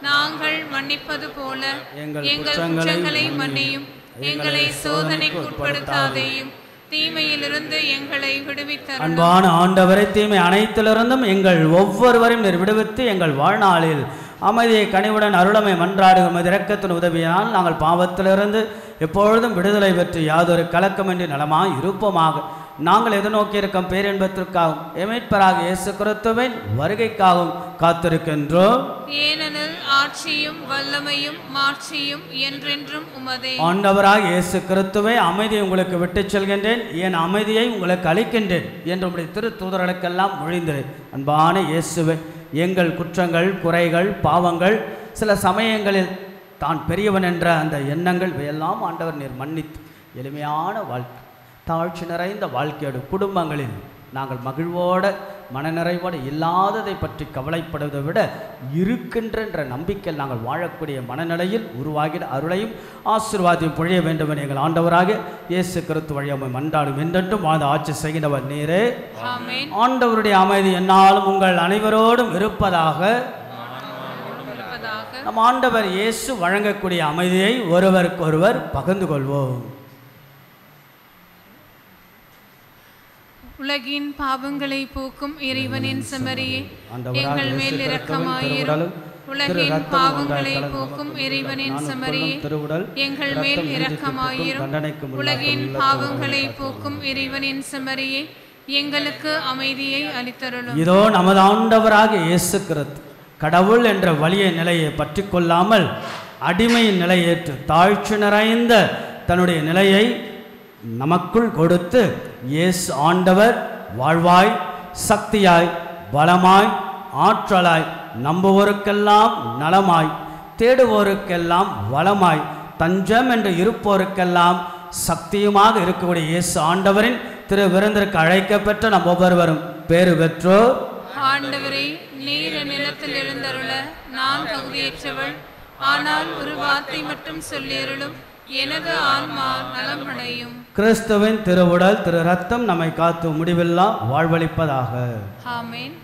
நாங்கள் மன்னிப்பது போல எங்கள் குற்றங்களை மன்னியும். எங்களை சோதனைக்கு உட்படுத்தாதேயும், தீமையிலிருந்து எங்களை விடுவித்தருளும். அன்பான ஆண்டவரை, தீமை அனைத்திலிருந்தும் எங்கள் ஒவ்வொருவரையும் விடுவித்து எங்கள் வாழ்நாளில் அமைதியை கனிவுடன் அருளமை மன்றாடுகும் இரக்கத்தின் உதவியால் நாங்கள் பாவத்திலிருந்து எப்பொழுதும் விடுதலை பெற்று யாதொரு கலக்கமின்றி நலமாய் இருப்போமாக. நாங்கள் எதிர்நோக்கி இருக்கும் பேரின்பத்திற்காகவும் எமீட்பராக இயேசு கிறிஸ்துவின் வருகைக்காகவும் காத்திருக்கின்றோம். ஏனெனில் ஆட்சியும் வல்லமையும் மாட்சியும் என்றென்றும் உமதே. ஆண்டவராக இயேசு கிறிஸ்துவை அமைதியை உங்களுக்கு விட்டுச் செல்கின்றேன், என் அமைதியை உங்களுக்கு அளிக்கின்றேன் என்று உம்முடைய திரு தூதர்களுக்கெல்லாம் மொழிந்தேன். அன்பான இயேசுவை, எங்கள் குற்றங்கள் குறைகள் பாவங்கள் சில சமயங்களில் தான் பெரியவன் என்ற அந்த எண்ணங்கள் இவையெல்லாம் ஆண்டவர் நீர் மன்னித்து எளிமையான வாழ்க்கை தாழ்ச்சி நிறைந்த வாழ்க்கையோடு குடும்பங்களில் நாங்கள் மகிழ்வோட மனநிறைவோடு இல்லாததை பற்றி கவலைப்படுவதை விட இருக்கின்ற நம்பிக்கையில் நாங்கள் வாழக்கூடிய மனநிலையில் உருவாகிற அருளையும் ஆசீர்வாதத்தையும் பொழிய வேண்டும் என எங்கள் ஆண்டவராக இயேசு கிறிஸ்து வழியாக மன்றாடும் என்றென்றும் வாழ்ந்து ஆட்சி செய்கின்றவர் நீரே. ஆண்டவருடைய அமைதி என்னாலும் உங்கள் அனைவரோடும் இருப்பதாக. நம் ஆண்டவர் இயேசு வழங்கக்கூடிய அமைதியை ஒருவருக்கொருவர் பகிர்ந்து கொள்வோம். உலகின் பாவங்களை போக்கும் இறைவனின் செம்மறியே, எங்கள் மேல் இரக்கமாயிரும். உலகின் பாவங்களை போக்கும் இறைவனின் செம்மறியே, எங்கள் மேல் இரக்கமாயிரும். உலகின் பாவங்களை போக்கும் இறைவனின் செம்மறியே, எங்களுக்கு அமைதியை அளித்தருளும். இதோ நமது ஆண்டவராக இயேசு கிறிஸ்து கடவுள் என்ற வலிய நிலையை பற்றி கொள்ளாமல் அடிமையின் நிலையேற்று தாழ்ச்சி நிறைந்த தன்னுடைய நிலையை நமக்குள் கொடுத்து இயேசு ஆண்டவர் வாழ்வாய் சக்தியாய் பலமாய் ஆற்றலாய் நம்புவோருக்கெல்லாம் நலமாய் தேடுவோருக்கெல்லாம் வளமாய் தஞ்சம் என்று இருப்போருக்கெல்லாம் சக்தியுமாக இருக்கக்கூடிய இயேசு ஆண்டவரின் திரு விருந்திற்கு அழைக்கப்பெற்ற நம் ஒவ்வொருவரும் பேறு பெற்றோர். ஆண்டவரே, நீர் நிலத்தில் எழுந்தருள நான் தகுதியற்றவள், ஆனால் ஒரு வார்த்தை மட்டும் சொல்லியருளும், எனது ஆன்மா நலமடையும். கிறிஸ்துவின் திருவுடல் திரு ரத்தம் நம்மை காத்து முடிவில்லா வாழ்வளிப்பதாக. ஆமென்.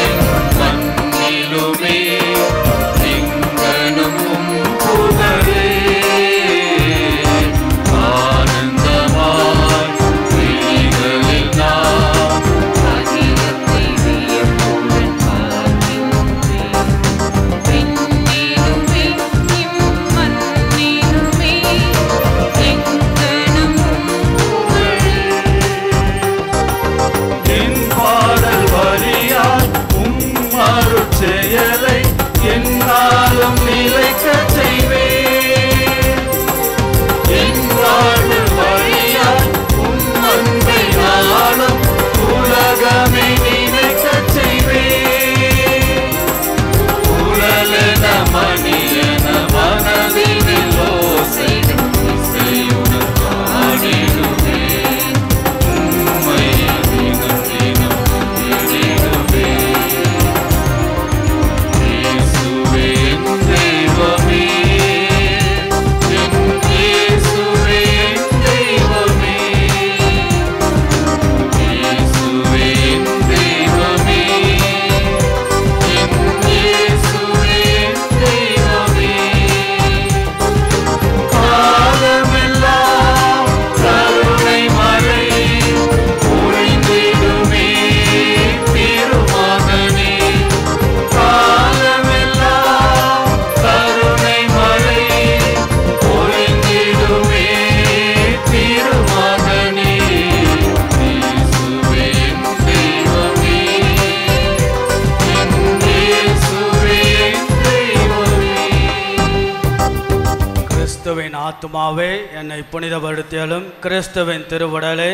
என் மண்ணிலுமே எங்கனும் புகழே ஆனந்தமாய் விழிகளில் நான் அகிலத்தை வியப்புடன் பார்க்கின்றேன். விண்ணிலுமே இம்மண்ணிலுமே எங்கனும் புகழே. என் பாடல் வரியால் அருட்செயலை என்னாலும் நிலைக்கச் செய்வேன். என் வாழ்வு வழியால் அன்பை நாளும் உலகமே நினைக்கச் செய்வேன். உடலென மணியென மனதில் ஓசையுடன் இசையுடன் பாடிடுவேன். உம்மை தினம் தினம் தேடிடுவேன். இயேசுவே என் தெய்வமே, என் இயேசுவே என் தெய்வமே, இயேசுவே என் தெய்வமே, என் இயேசுவே என் தெய்வமே. காலமெல்லாம் கருணை மழை பொழிந்திடுமே திருமகனே. காலமெல்லாம் கருணை மழை பொழிந்திடுமே திருமகனே. இயேசுவே என் தெய்வமே, என் இயேசுவே என் தெய்வமே. கிறிஸ்துவின் ஆத்துமாவே என்னை புனிதப்படுத்தியாலும் கிறிஸ்துவின் திருவுடலே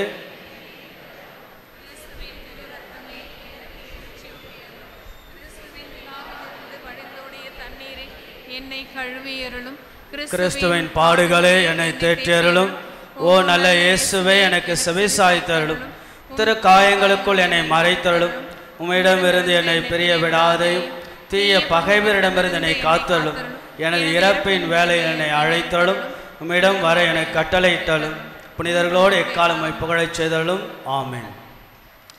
என்னை கழுவியருளும். கிறிஸ்துவின் பாடுகளே என்னை தேற்றியருளும். ஓ நல்ல இயேசுவே எனக்கு செவிசாய்த்தருளும். திரு காயங்களுக்குள் என்னை மறைத்தருளும். உம்மிடமிருந்து என்னை பிரிய விடாதையும் தீய பகைவரிடமிருந்து என்னை காத்தருளும். எனது இறப்பின் வேலையில் என்னை அழைத்தருளும். உம்மிடம் வர என்னை கட்டளையிட்டலும். புனிதர்களோடு எக்காலம் புகழச் செய்தலும். ஆமென்.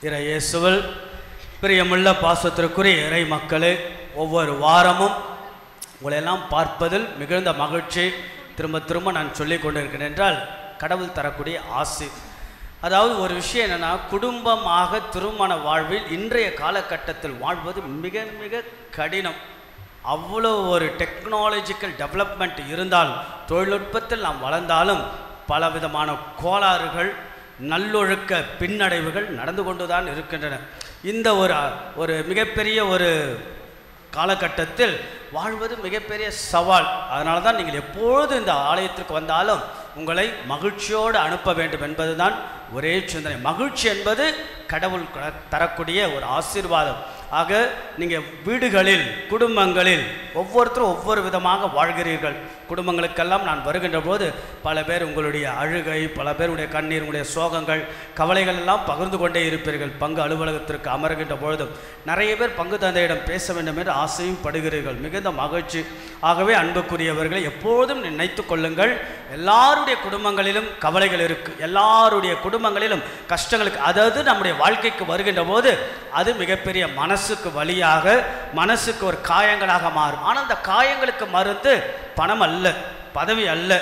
இறை இயேசுவில் பிரியமுள்ள பாசத்திற்குரிய இறை மக்களே, ஒவ்வொரு வாரமும் உங்களெல்லாம் பார்ப்பதில் மிகுந்த மகிழ்ச்சி. திரும்ப திரும்ப நான் சொல்லி கொண்டிருக்கிறேன் என்றால் கடவுள் தரக்கூடிய ஆசி. அதாவது ஒரு விஷயம் என்னென்னா, குடும்பமாக திருமண வாழ்வில் இன்றைய காலகட்டத்தில் வாழ்வது மிக மிக கடினம். அவ்வளோ ஒரு டெக்னாலஜிக்கல் டெவலப்மெண்ட் இருந்தாலும், தொழில்நுட்பத்தில் நாம் வளர்ந்தாலும் பலவிதமான கோளாறுகள், நல்லொழுக்க பின்னடைவுகள் நடந்து கொண்டு தான் இருக்கின்றன. இந்த ஒரு மிகப்பெரிய ஒரு காலகட்டத்தில் வாழ்வது மிகப்பெரிய சவால். அதனால தான் நீங்கள் எப்பொழுது இந்த ஆலயத்திற்கு வந்தாலும் உங்களை மகிழ்ச்சியோடு அனுப்ப வேண்டும் என்பதுதான் ஒரே சிந்தனை. மகிழ்ச்சி என்பது கடவுள் தரக்கூடிய ஒரு ஆசீர்வாதம். ஆக நீங்கள் வீடுகளில், குடும்பங்களில் ஒவ்வொருத்தரும் ஒவ்வொரு விதமாக வாழ்கிறீர்கள். குடும்பங்களுக்கெல்லாம் நான் வருகின்ற போது பல பேர் உங்களுடைய அழுகை, பல பேருடைய கண்ணீர், உங்களுடைய சோகங்கள், கவலைகள் எல்லாம் பகிர்ந்து கொண்டே இருப்பீர்கள். பங்கு அலுவலகத்திற்கு அமர்கின்ற பொழுதும் நிறைய பேர் பங்கு தந்தையிடம் பேச வேண்டும் என்று ஆசையும் படுகிறீர்கள். மிகுந்த மகிழ்ச்சி. ஆகவே அன்புக்குரியவர்களை எப்போதும் நினைத்து கொள்ளுங்கள், எல்லாருடைய குடும்பங்களிலும் கவலைகள் இருக்குது, எல்லாருடைய குடும்பங்களிலும் கஷ்டங்களுக்கு, அதாவது நம்முடைய வாழ்க்கைக்கு வருகின்ற போது அது மிகப்பெரிய மனசுக்கு வலியாக, மனசுக்கு ஒரு காயங்களாக மாறும். ஆனால் அந்த காயங்களுக்கு மருந்து பணம் அல்ல, பதவி அல்ல,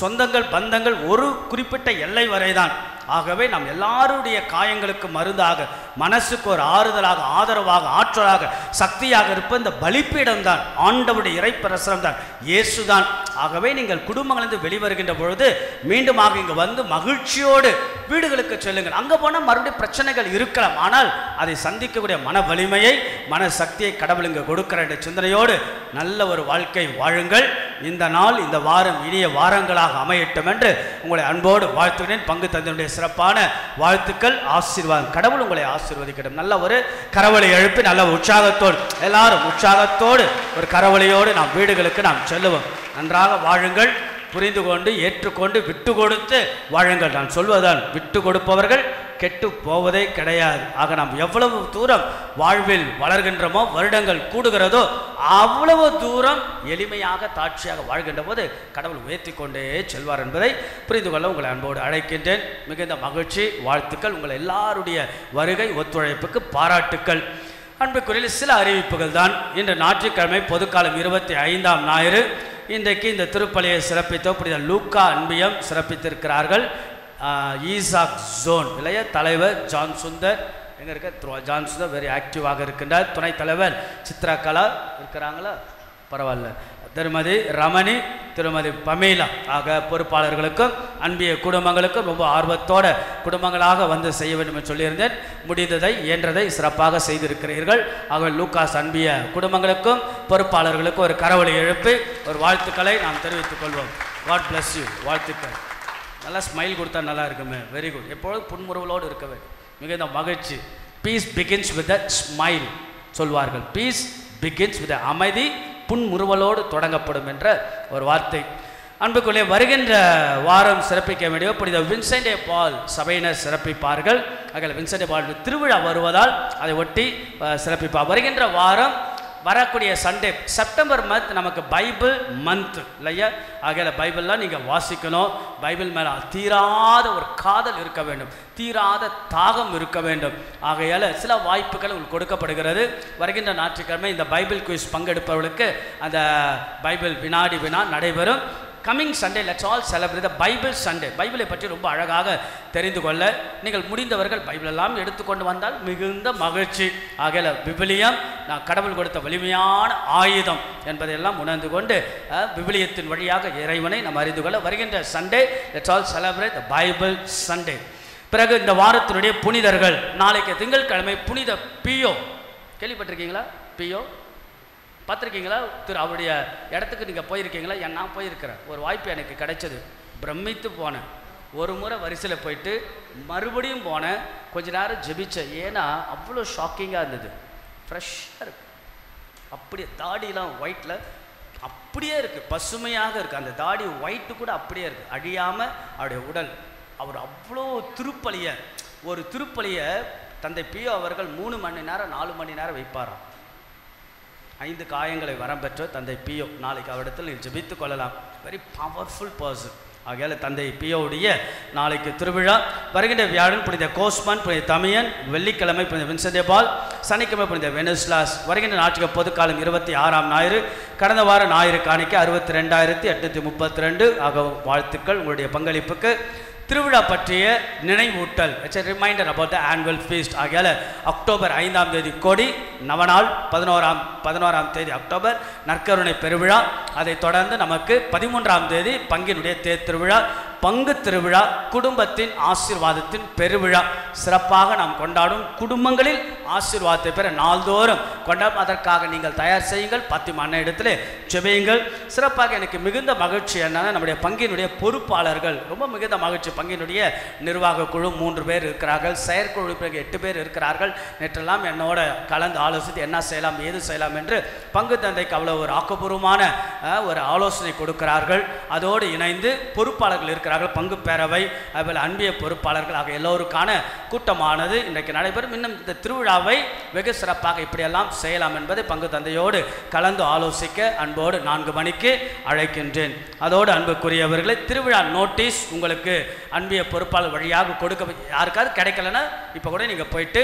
சொந்தங்கள், பந்தங்கள் ஒரு குறிப்பிட்ட எல்லை வரைதான். ஆகவே நாம் எல்லாருடைய காயங்களுக்கு மருந்தாக, மனசுக்கு ஒரு ஆறுதலாக, ஆதரவாக, ஆற்றலாக, சக்தியாக இருப்ப இந்த பலிப்பீடம் தான், ஆண்டவருடைய இறைப்பிரசனம் தான், இயேசுதான். ஆகவே நீங்கள் குடும்பங்களிலிருந்து வெளிவருகின்ற பொழுது மீண்டுமாக இங்கு வந்து மகிழ்ச்சியோடு வீடுகளுக்கு செல்லுங்கள். அங்கே போனால் மறுபடியும் பிரச்சனைகள் இருக்கலாம், ஆனால் அதை சந்திக்கக்கூடிய மன வலிமையை, மன சக்தியை கடவுள் இங்கு கொடுக்கிற என்ற சிந்தனையோடு நல்ல ஒரு வாழ்க்கை வாழுங்கள். இந்த நாள், இந்த வாரம் இனிய வாரங்களாக அமையட்டும் என்று உங்களை அன்போடு வாழ்த்துகிறேன். பங்கு தந்தையுடைய சிறப்பான வாழ்த்துக்கள், ஆசீர்வாதம். கடவுள் உங்களை ஆசீர்வதிக்கட்டும். நல்ல ஒரு கரவொலி எழுப்பி நல்ல உற்சாகத்தோடு, எல்லாரும் உற்சாகத்தோடு ஒரு கரவொலியோடு நாம் வீடுகளுக்கு நாம் செல்லுவோம். நன்றாக வாழுங்கள். புரிந்து கொண்டு, ஏற்றுக்கொண்டு, விட்டு கொடுத்து வாழுங்கள். நான் சொல்வதால் விட்டு கொடுப்பவர்கள் கெட்டு போவதே கிடையாது. ஆக நாம் எவ்வளவு தூரம் வாழ்வில் வளர்கின்றோமோ, வருடங்கள் கூடுகிறதோ, அவ்வளவு தூரம் எளிமையாக, தாட்சியாக வாழ்கின்ற போது கடவுள் உயர்த்தி கொண்டே செல்வார் என்பதை புரிந்து கொள்ள உங்களை அன்போடு அழைக்கின்றேன். மிகுந்த மகிழ்ச்சி, வாழ்த்துக்கள். உங்கள் எல்லாருடைய வருகை, ஒத்துழைப்புக்கு பாராட்டுக்கள். அன்புக்குரிய சில அறிவிப்புகள் தான். இன்று ஞாயிற்றுக்கிழமை பொதுக்காலம் 25ஆம் ஞாயிறு. இன்றைக்கு இந்த திருப்பலியை சிறப்பித்த புனித லூக்கா அன்பியம் சிறப்பித்திருக்கிறார்கள். ஈசாக் ஜோன் இல்லையா தலைவர் ஜான் சுந்தர் எங்கே இருக்க ஜான் சுந்தர் வெரி ஆக்டிவாக இருக்கின்றார். துணைத் தலைவர் சித்ரகலா இருக்கிறாங்களா? பரவாயில்ல. திருமதி ரமணி, திருமதி பமீலா ஆக பொறுப்பாளர்களுக்கும் அன்பிய குடும்பங்களுக்கும் ரொம்ப ஆர்வத்தோட குடும்பங்களாக வந்து செய்ய வேண்டும் என்று சொல்லியிருந்தேன். முடிந்ததை இயன்றதை சிறப்பாக செய்திருக்கிறீர்கள். ஆக லூக்காஸ் அன்பிய குடும்பங்களுக்கும் பொறுப்பாளர்களுக்கும் ஒரு கரவொலி எழுப்பி ஒரு வாழ்த்துக்களை நாம் தெரிவித்துக் கொள்வோம். God bless you. வாழ்த்துக்கள். நல்லா ஸ்மைல் கொடுத்தா நல்லா இருக்குமே. Very good. எப்பொழுதும் புன்முறுவலோடு இருக்க வேண்டும். மிகுந்த மகிழ்ச்சி. Peace begins with a smile சொல்வார்கள். பீஸ் பிகின்ஸ் வித் அமைதி புன்முறுவலோடு தொடங்கப்படும் என்ற ஒரு வார்த்தை. அன்புக்குள்ளே வருகின்ற வாரம் சிறப்பிக்க வேண்டிய புனித வின்சென்ட் பால் சபையினர் சிறப்பிப்பார்கள். அதில் வின்சென்ட் பால் திருவிழா வருவதால் அதை ஒட்டி சிறப்பிப்பார். வருகின்ற வாரம் வரக்கூடிய சண்டே செப்டம்பர் மந்த் நமக்கு பைபிள் மந்த் இல்லையா? ஆகையால் பைபிள்லாம் நீங்கள் வாசிக்கணும். பைபிள் மேலே தீராத ஒரு காதல் இருக்க வேண்டும், தீராத தாகம் இருக்க வேண்டும். ஆகையால் சில வாய்ப்புகள் உங்களுக்கு கொடுக்கப்படுகிறது. வருகின்ற ஞாயிற்றுக்கிழமை இந்த பைபிள் குயிஸ் பங்கெடுப்பவர்களுக்கு அந்த பைபிள் வினாடி வினா நடைபெறும். Coming Sunday let's all celebrate the Bible Sunday. பைபிளை பற்றி ரொம்ப அழகாக தெரிந்து கொள்ள நீங்கள் முடிந்தவர்கள் பைபிள் எல்லாம் எடுத்துக்கொண்டு வந்தால் மிகுந்த மகிழ்ச்சி. ஆகையால் விவிலியம் நான் கடவுள் கொடுத்த வலிமையான ஆயுதம் என்பதையெல்லாம் உணர்ந்து கொண்டு விவிலியத்தின் வழியாக இறைவனை நாம் அறிந்து கொள்ள வருகின்ற Sunday let's all celebrate the Bible Sunday. பிறகு இந்த வாரத்தினுடைய புனிதர்கள். நாளைக்கு திங்கட்கிழமை புனித பியோ. கேள்விப்பட்டிருக்கீங்களா? பியோ பார்த்துருக்கீங்களா? அவருடைய இடத்துக்கு நீங்கள் போயிருக்கீங்களா? நான் போயிருக்கிறேன். ஒரு வாய்ப்பு எனக்கு கிடைச்சது. பிரமித்து போனேன். ஒரு முறை வரிசையில் போயிட்டு மறுபடியும் போனேன். கொஞ்ச நேரம் ஜெபிச்சேன். ஏன்னா அவ்வளோ ஷாக்கிங்காக இருந்தது. ஃப்ரெஷ்ஷாக இருக்கு. அப்படியே தாடியெலாம் ஒயிட்டில் அப்படியே இருக்குது, பசுமையாக இருக்குது. அந்த தாடி ஒயிட்டு கூட அப்படியே இருக்குது, அழியாமல் அவருடைய உடல். அவர் அவ்வளோ திருப்பலியை ஒரு திருப்பலியை தந்தை பியோ அவர்கள் 3 மணி நேரம் 4 மணி நேரம் வைப்பாராம். 5 காயங்களை வரம் பெற்ற தந்தை பியோ. நாளைக்கு அவரிடத்தில் நீங்கள் ஜெபித்துக் கொள்ளலாம். Very powerful person. ஆகையால் தந்தை பியோவுடைய நாளைக்கு திருவிழா. வருகின்ற வியாழன் புனித கோஸ்மன், புனித தமியன், வெள்ளிக்கிழமை புனித வின்சென்ட் பால், சனிக்கிழமை புனித வெனிஸ்லாஸ். வருகின்ற நாட்டுக்கு பொதுக்காலம் 26ஆம் ஞாயிறு. கடந்த வார ஞாயிறு காணிக்க 62,832 ஆக வாழ்த்துக்கள் உங்களுடைய பங்களிப்புக்கு. திருவிழா பற்றிய நினைவூட்டல், it's a reminder about the annual feast. ஆகையால் அக்டோபர் 5ஆம் தேதி கொடி நவநாள், 11ஆம் தேதி அக்டோபர் நற்கருணை பெருவிழா. அதைத் தொடர்ந்து நமக்கு 13ஆம் தேதி பங்கினுடைய தேர் திருவிழா, பங்கு திருவிழா, குடும்பத்தின் ஆசீர்வாதத்தின் பெருவிழா. சிறப்பாக நாம் கொண்டாடும் குடும்பங்களில் ஆசீர்வாதத்தை பெற நாள்தோறும் கொண்டாடும். அதற்காக நீங்கள் தயார் செய்யுங்கள். பாத்திமா அண்ணன் இடத்துல ஜெபியுங்கள். சிறப்பாக எனக்கு மிகுந்த மகிழ்ச்சி என்னன்னா நம்முடைய பங்கினுடைய பொறுப்பாளர்கள் ரொம்ப மிகுந்த மகிழ்ச்சி. பங்கினுடைய நிர்வாக குழு 3 பேர் இருக்கிறார்கள். செயற்குழு உறுப்பினர்கள் 8 பேர் இருக்கிறார்கள். நேற்றெல்லாம் என்னோட கலந்து ஆலோசித்து என்ன செய்யலாம் ஏது செய்யலாம் என்று பங்கு தந்தைக்கு அவ்வளோ ஒரு ஆக்கப்பூர்வமான ஒரு ஆலோசனை கொடுக்கிறார்கள். அதோடு இணைந்து பொறுப்பாளர்கள் இருக்கிறார்கள். பங்கு பேரவை, அதுபோல் அன்பிய பொறுப்பாளர்கள் ஆக எல்லோருக்கான கூட்டமானது இன்றைக்கு நடைபெறும். இன்னும் இந்த திருவிழாவை வெகு சிறப்பாக இப்படியெல்லாம் செய்யலாம் என்பதை பங்கு தந்தையோடு கலந்து ஆலோசிக்க அன்போடு 4 மணிக்கு அழைக்கின்றேன். அதோடு அன்புக்குரியவர்களை திருவிழா நோட்டீஸ் உங்களுக்கு அன்பிய பொறுப்பாளர் வழியாக கொடுக்க, யாருக்காவது கிடைக்கலன்னா இப்போ கூட நீங்கள் போயிட்டு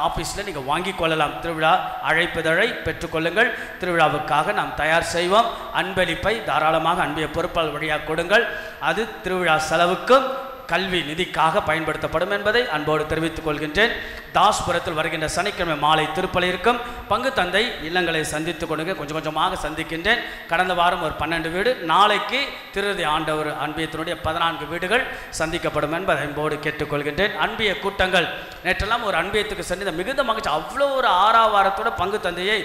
ஆஃபீஸில் நீங்கள் வாங்கி கொள்ளலாம். திருவிழா அழைப்புதழை பெற்றுக்கொள்ளுங்கள். திருவிழாவுக்காக நாம் தயார் செய்வோம். அன்பளிப்பை தாராளமாக அன்பிய பொறுப்பாளர் வழியாக கொடுங்கள். அது திருவிழா செலவுக்கும் கல்வி நிதிக்காக பயன்படுத்தப்படும் என்பதை அன்போடு தெரிவித்துக் கொள்கின்றேன். தாஸ்புரத்தில் வருகின்ற சனிக்கிழமை மாலை திருப்பலி இருக்கும். பங்கு தந்தை இல்லங்களை சந்தித்துக் கொண்டு கொஞ்சம் கொஞ்சமாக சந்திக்கின்றேன். கடந்த வாரம் ஒரு 12 வீடு, நாளைக்கு திருதி ஆண்டவர் அன்பியத்தினுடைய 14 வீடுகள் சந்திக்கப்படும் என்பதை அன்போடு கேட்டுக்கொள்கின்றேன். அன்பிய கூட்டங்கள் நேற்றெல்லாம் ஒரு அன்பியத்துக்கு சென்று மிகுந்த மகிழ்ச்சி. அவ்வளோ ஒரு ஆறாவாரத்தோட பங்கு தந்தையை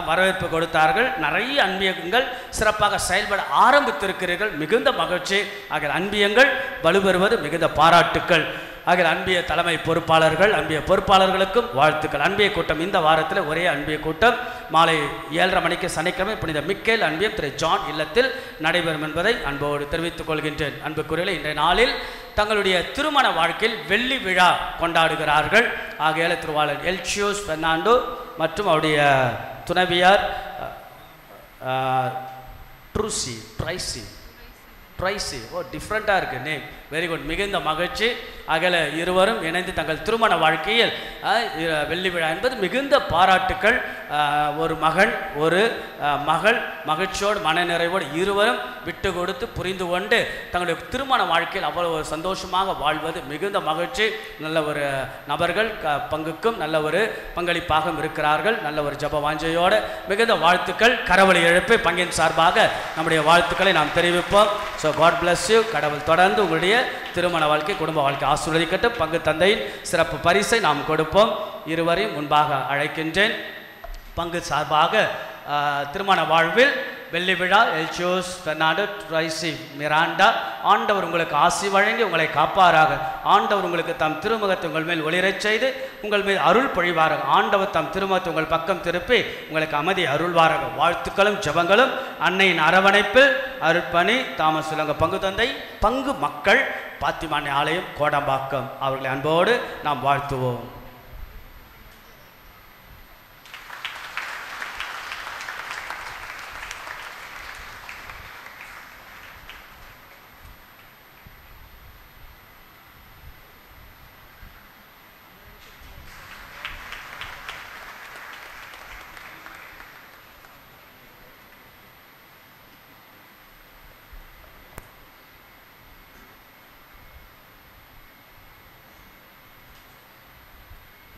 வரவேற்பு கொடுத்தார்கள். நிறைய அன்பியங்கள் சிறப்பாக செயல்பட ஆரம்பித்திருக்கிறீர்கள். மிகுந்த மகிழ்ச்சி. ஆகிய அன்பியங்கள் வலுப்பெறுவது மிகுந்த பாராட்டுக்கள். ஆகிய அன்பிய தலைமை பொறுப்பாளர்கள், அன்பிய பொறுப்பாளர்களுக்கும் வாழ்த்துக்கள். அன்பிய கூட்டம் இந்த வாரத்தில் ஒரே அன்பிய கூட்டம் மாலை 7:30 மணிக்கு சனிக்கிழமை புனித மிக்கேல் அன்பியம் திரு ஜான் இல்லத்தில் நடைபெறும் என்பதை அன்போடு தெரிவித்துக் கொள்கின்றேன். அன்புக்குரியவர்களே, இன்றைய நாளில் தங்களுடைய திருமண வாழ்க்கையில் வெள்ளி விழா கொண்டாடுகிறார்கள். ஆகையால் திருவாளர் எல்சியோஸ் பெர்னாண்டோ மற்றும் அவருடைய துணைவியார் ட்ரைசி டிஃப்ரெண்ட்டாக இருக்குது நேம். வெரி குட், மிகுந்த மகிழ்ச்சி. அகல இருவரும் இணைந்து தங்கள் திருமண வாழ்க்கையில் வெள்ளி விழா என்பது மிகுந்த பாராட்டுக்கள். ஒரு மகன் ஒரு மகள் மகிழ்ச்சியோடு மனநிறைவோடு இருவரும் விட்டு கொடுத்து புரிந்து கொண்டு தங்களுடைய திருமண வாழ்க்கையில் அவ்வளவு ஒரு சந்தோஷமாக வாழ்வது மிகுந்த மகிழ்ச்சி. நல்ல ஒரு நபர்கள் பங்குக்கும் நல்ல ஒரு பங்களிப்பாக இருக்கிறார்கள். நல்ல ஒரு ஜப வாஞ்சையோடு மிகுந்த வாழ்த்துக்கள். கரவொலி எழுப்பி பங்கின் சார்பாக நம்முடைய வாழ்த்துக்களை நாம் தெரிவிப்போம். So God bless you. கடவுள் தொடர்ந்து உங்களுடைய திருமண வாழ்க்கை குடும்ப வாழ்க்கை ஆசீர்வதிக்கட்டும். பங்கு தந்தையின் சிறப்பு பரிசை நாம் கொடுப்போம். இருவரையும் முன்பாக அழைக்கின்றேன். பங்கு சார்பாக திருமண வாழ்வில் வெள்ளி விழா எல்ஜோஸ் பெர்னாண்டோ ட்ரைசி மிராண்டா, ஆண்டவர் உங்களுக்கு ஆசி வழங்கி உங்களை காப்பாராக. ஆண்டவர் உங்களுக்கு தம் திருமுகத்தை உங்கள் மேல் ஒளிரச் செய்து உங்கள் மேல் அருள் பொழிவாராக. ஆண்டவர் தம் திருமுகத்தை உங்கள் பக்கம் திருப்பி உங்களுக்கு அமைதி அருள்வாராக. வாழ்த்துக்களும் ஜெபங்களும் அன்னையின் அரவணைப்பில் அருட்பணி தாமஸ் சுலங்க பங்கு தந்தை பங்கு மக்கள் பாத்திமானி ஆலயம் கோடம்பாக்கம் அவர்களை அன்போடு நாம் வாழ்த்துவோம்.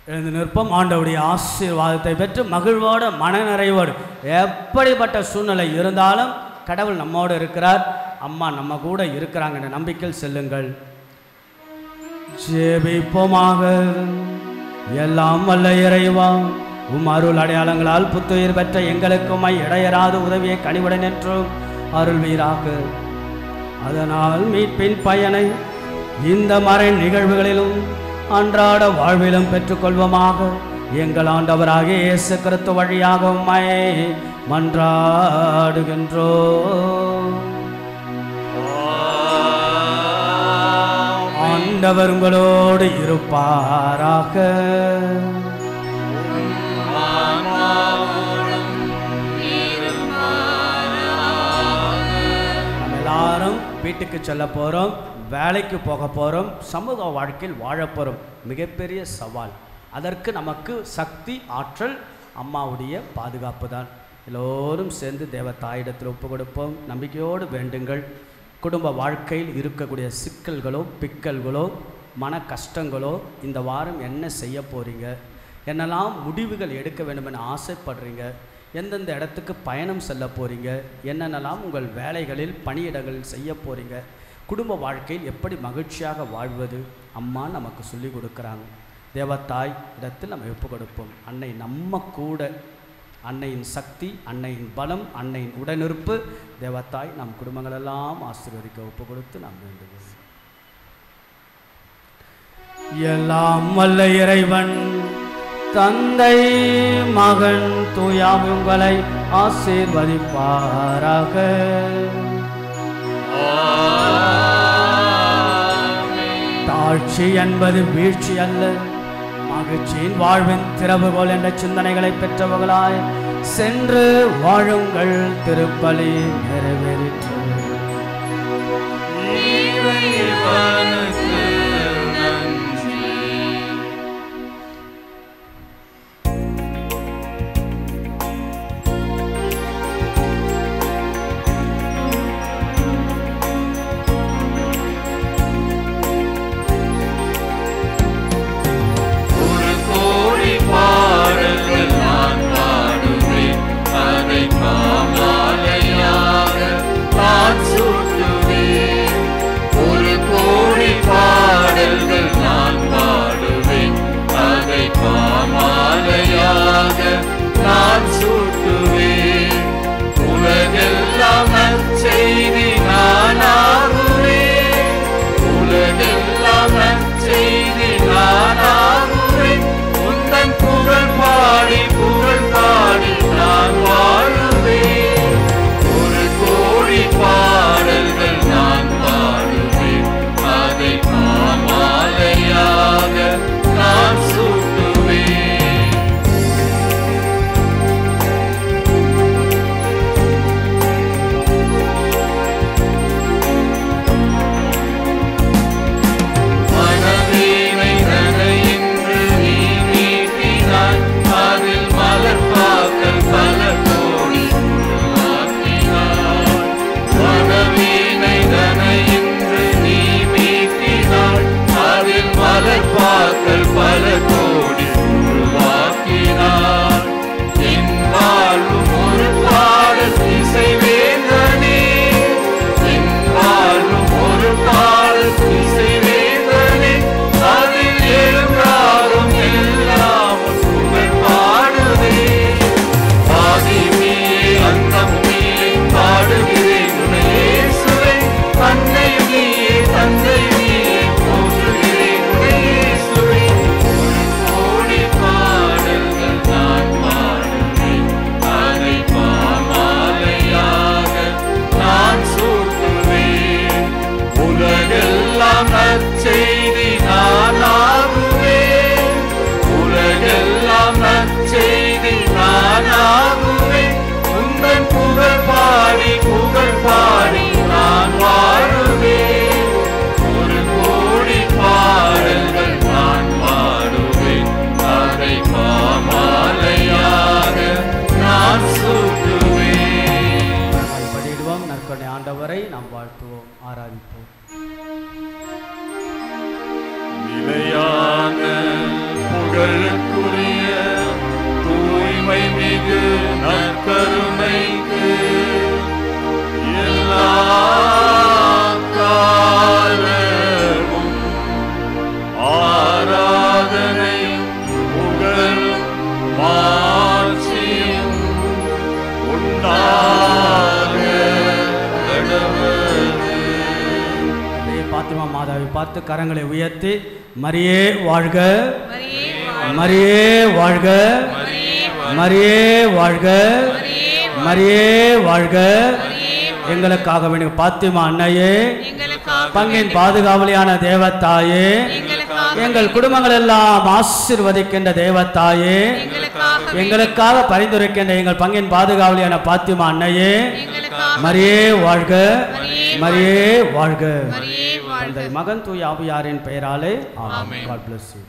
எழுந்து நிற்போம். ஆண்டவருடைய ஆசீர்வாதத்தை பெற்று மகிழ்வோடு மனநிறைவோடு எப்படிப்பட்ட சூழ்நிலை இருந்தாலும் கடவுள் நம்மோடு இருக்கிறார், அம்மா நம்ம கூட இருக்கிறாங்க என்ற நம்பிக்கையில் செல்லுங்கள். ஜெபிப்போமாக. எல்லாம் வல்ல இறைவா, உம் அருள் அடையாளங்களால் புத்துயிர் பெற்ற எங்களுக்குமை இடையராத உதவியை கனிவுடன் என்றும் அருள்வீராக. அதனால் மீட்பின் பயனை இந்த மறை நிகழ்வுகளிலும் அன்றாட வாழ்விலும் பெற்றுக்கொள்வோமாக. எங்கள் ஆண்டவராகிய இயேசு கிறிஸ்து வழியாக உம்மை மன்றாடுகின்றோம். ஆண்டவர் உங்களோடு இருப்பாராக. நம்ம எல்லாரும் வீட்டுக்கு செல்ல போறோம், வேலைக்கு போக போகிறோம், சமூக வாழ்க்கையில் வாழப்போகிறோம். மிகப்பெரிய சவால். அதற்கு நமக்கு சக்தி ஆற்றல் அம்மாவுடைய பாதுகாப்பு தான். எல்லோரும் சேர்ந்து தேவ தாயிடத்தில் ஒப்பு கொடுப்போம். நம்பிக்கையோடு வேண்டுங்கள். குடும்ப வாழ்க்கையில் இருக்கக்கூடிய சிக்கல்களோ பிக்கல்களோ மன கஷ்டங்களோ இந்த வாரம் என்ன செய்ய போகிறீங்க, என்னெல்லாம் முடிவுகள் எடுக்க வேண்டும் என ஆசைப்படுறீங்க, எந்தெந்த இடத்துக்கு பயணம் செல்ல போகிறீங்க, என்னென்னலாம் உங்கள் வேலைகளில் பணியிடங்களில் செய்ய போகிறீங்க, குடும்ப வாழ்க்கையில் எப்படி மகிழ்ச்சியாக வாழ்வது அம்மா நமக்கு சொல்லி கொடுக்குறாங்க. தேவத்தாய் இடத்தில் நம்ம ஒப்பு கொடுப்போம். அன்னை நம்ம கூட, அன்னையின் சக்தி, அன்னையின் பலம், அன்னையின் உடனிருப்பு, தேவத்தாய் நம் குடும்பங்களெல்லாம் ஆசீர்வதிக்க ஒப்பு கொடுத்து நாம் வேண்டுகிறோம். எல்லாம் வல்ல இறைவன் தந்தை மகன் தூயாம் உங்களை ஆசீர்வதிப்பாராக. தாழ்ச்சி என்பது வீழ்ச்சி அல்ல, மகிழ்ச்சியின் வாழ்வின் திறவுகோல் என்ற சிந்தனைகளை பெற்றவர்களாய் சென்று வாழுங்கள். திருப்பலி நிறைவேறிற்று. ஒரு கோடி நாம் வாழ்த்துவோம், ஆராதிப்போம். நிலையான புகழுக்குரிய தூய்மை மிகு நற்கருணைக்கு எல்லா காலமும் ஆராதனையும் புகழும் மாட்சியும் உண்டாக கடவுளே. பாத்திமா மாதாவை பார்த்து கரங்களை உயர்த்தி மரியே வாழ்க, மரியே வாழ்க, மரியே வாழ்க, மரியே வாழ்க. எங்களுக்காக வேண்டிய பாத்திமா அன்னையே, பங்கின் பாதுகாவலியான தேவத்தாயே, எங்கள் குடும்பங்கள் எல்லாம் ஆசீர்வதிக்கின்ற தேவத்தாயே, எங்களுக்காக பரிந்துரைக்கின்ற எங்கள் பங்கின் பாதுகாவலியான பாத்திமா அன்னையே, மரியே வாழ்க, மரியே வாழ்க. தந்தை மகன் தூய ஆவியாரின் பெயராலே ஆமென். God bless you.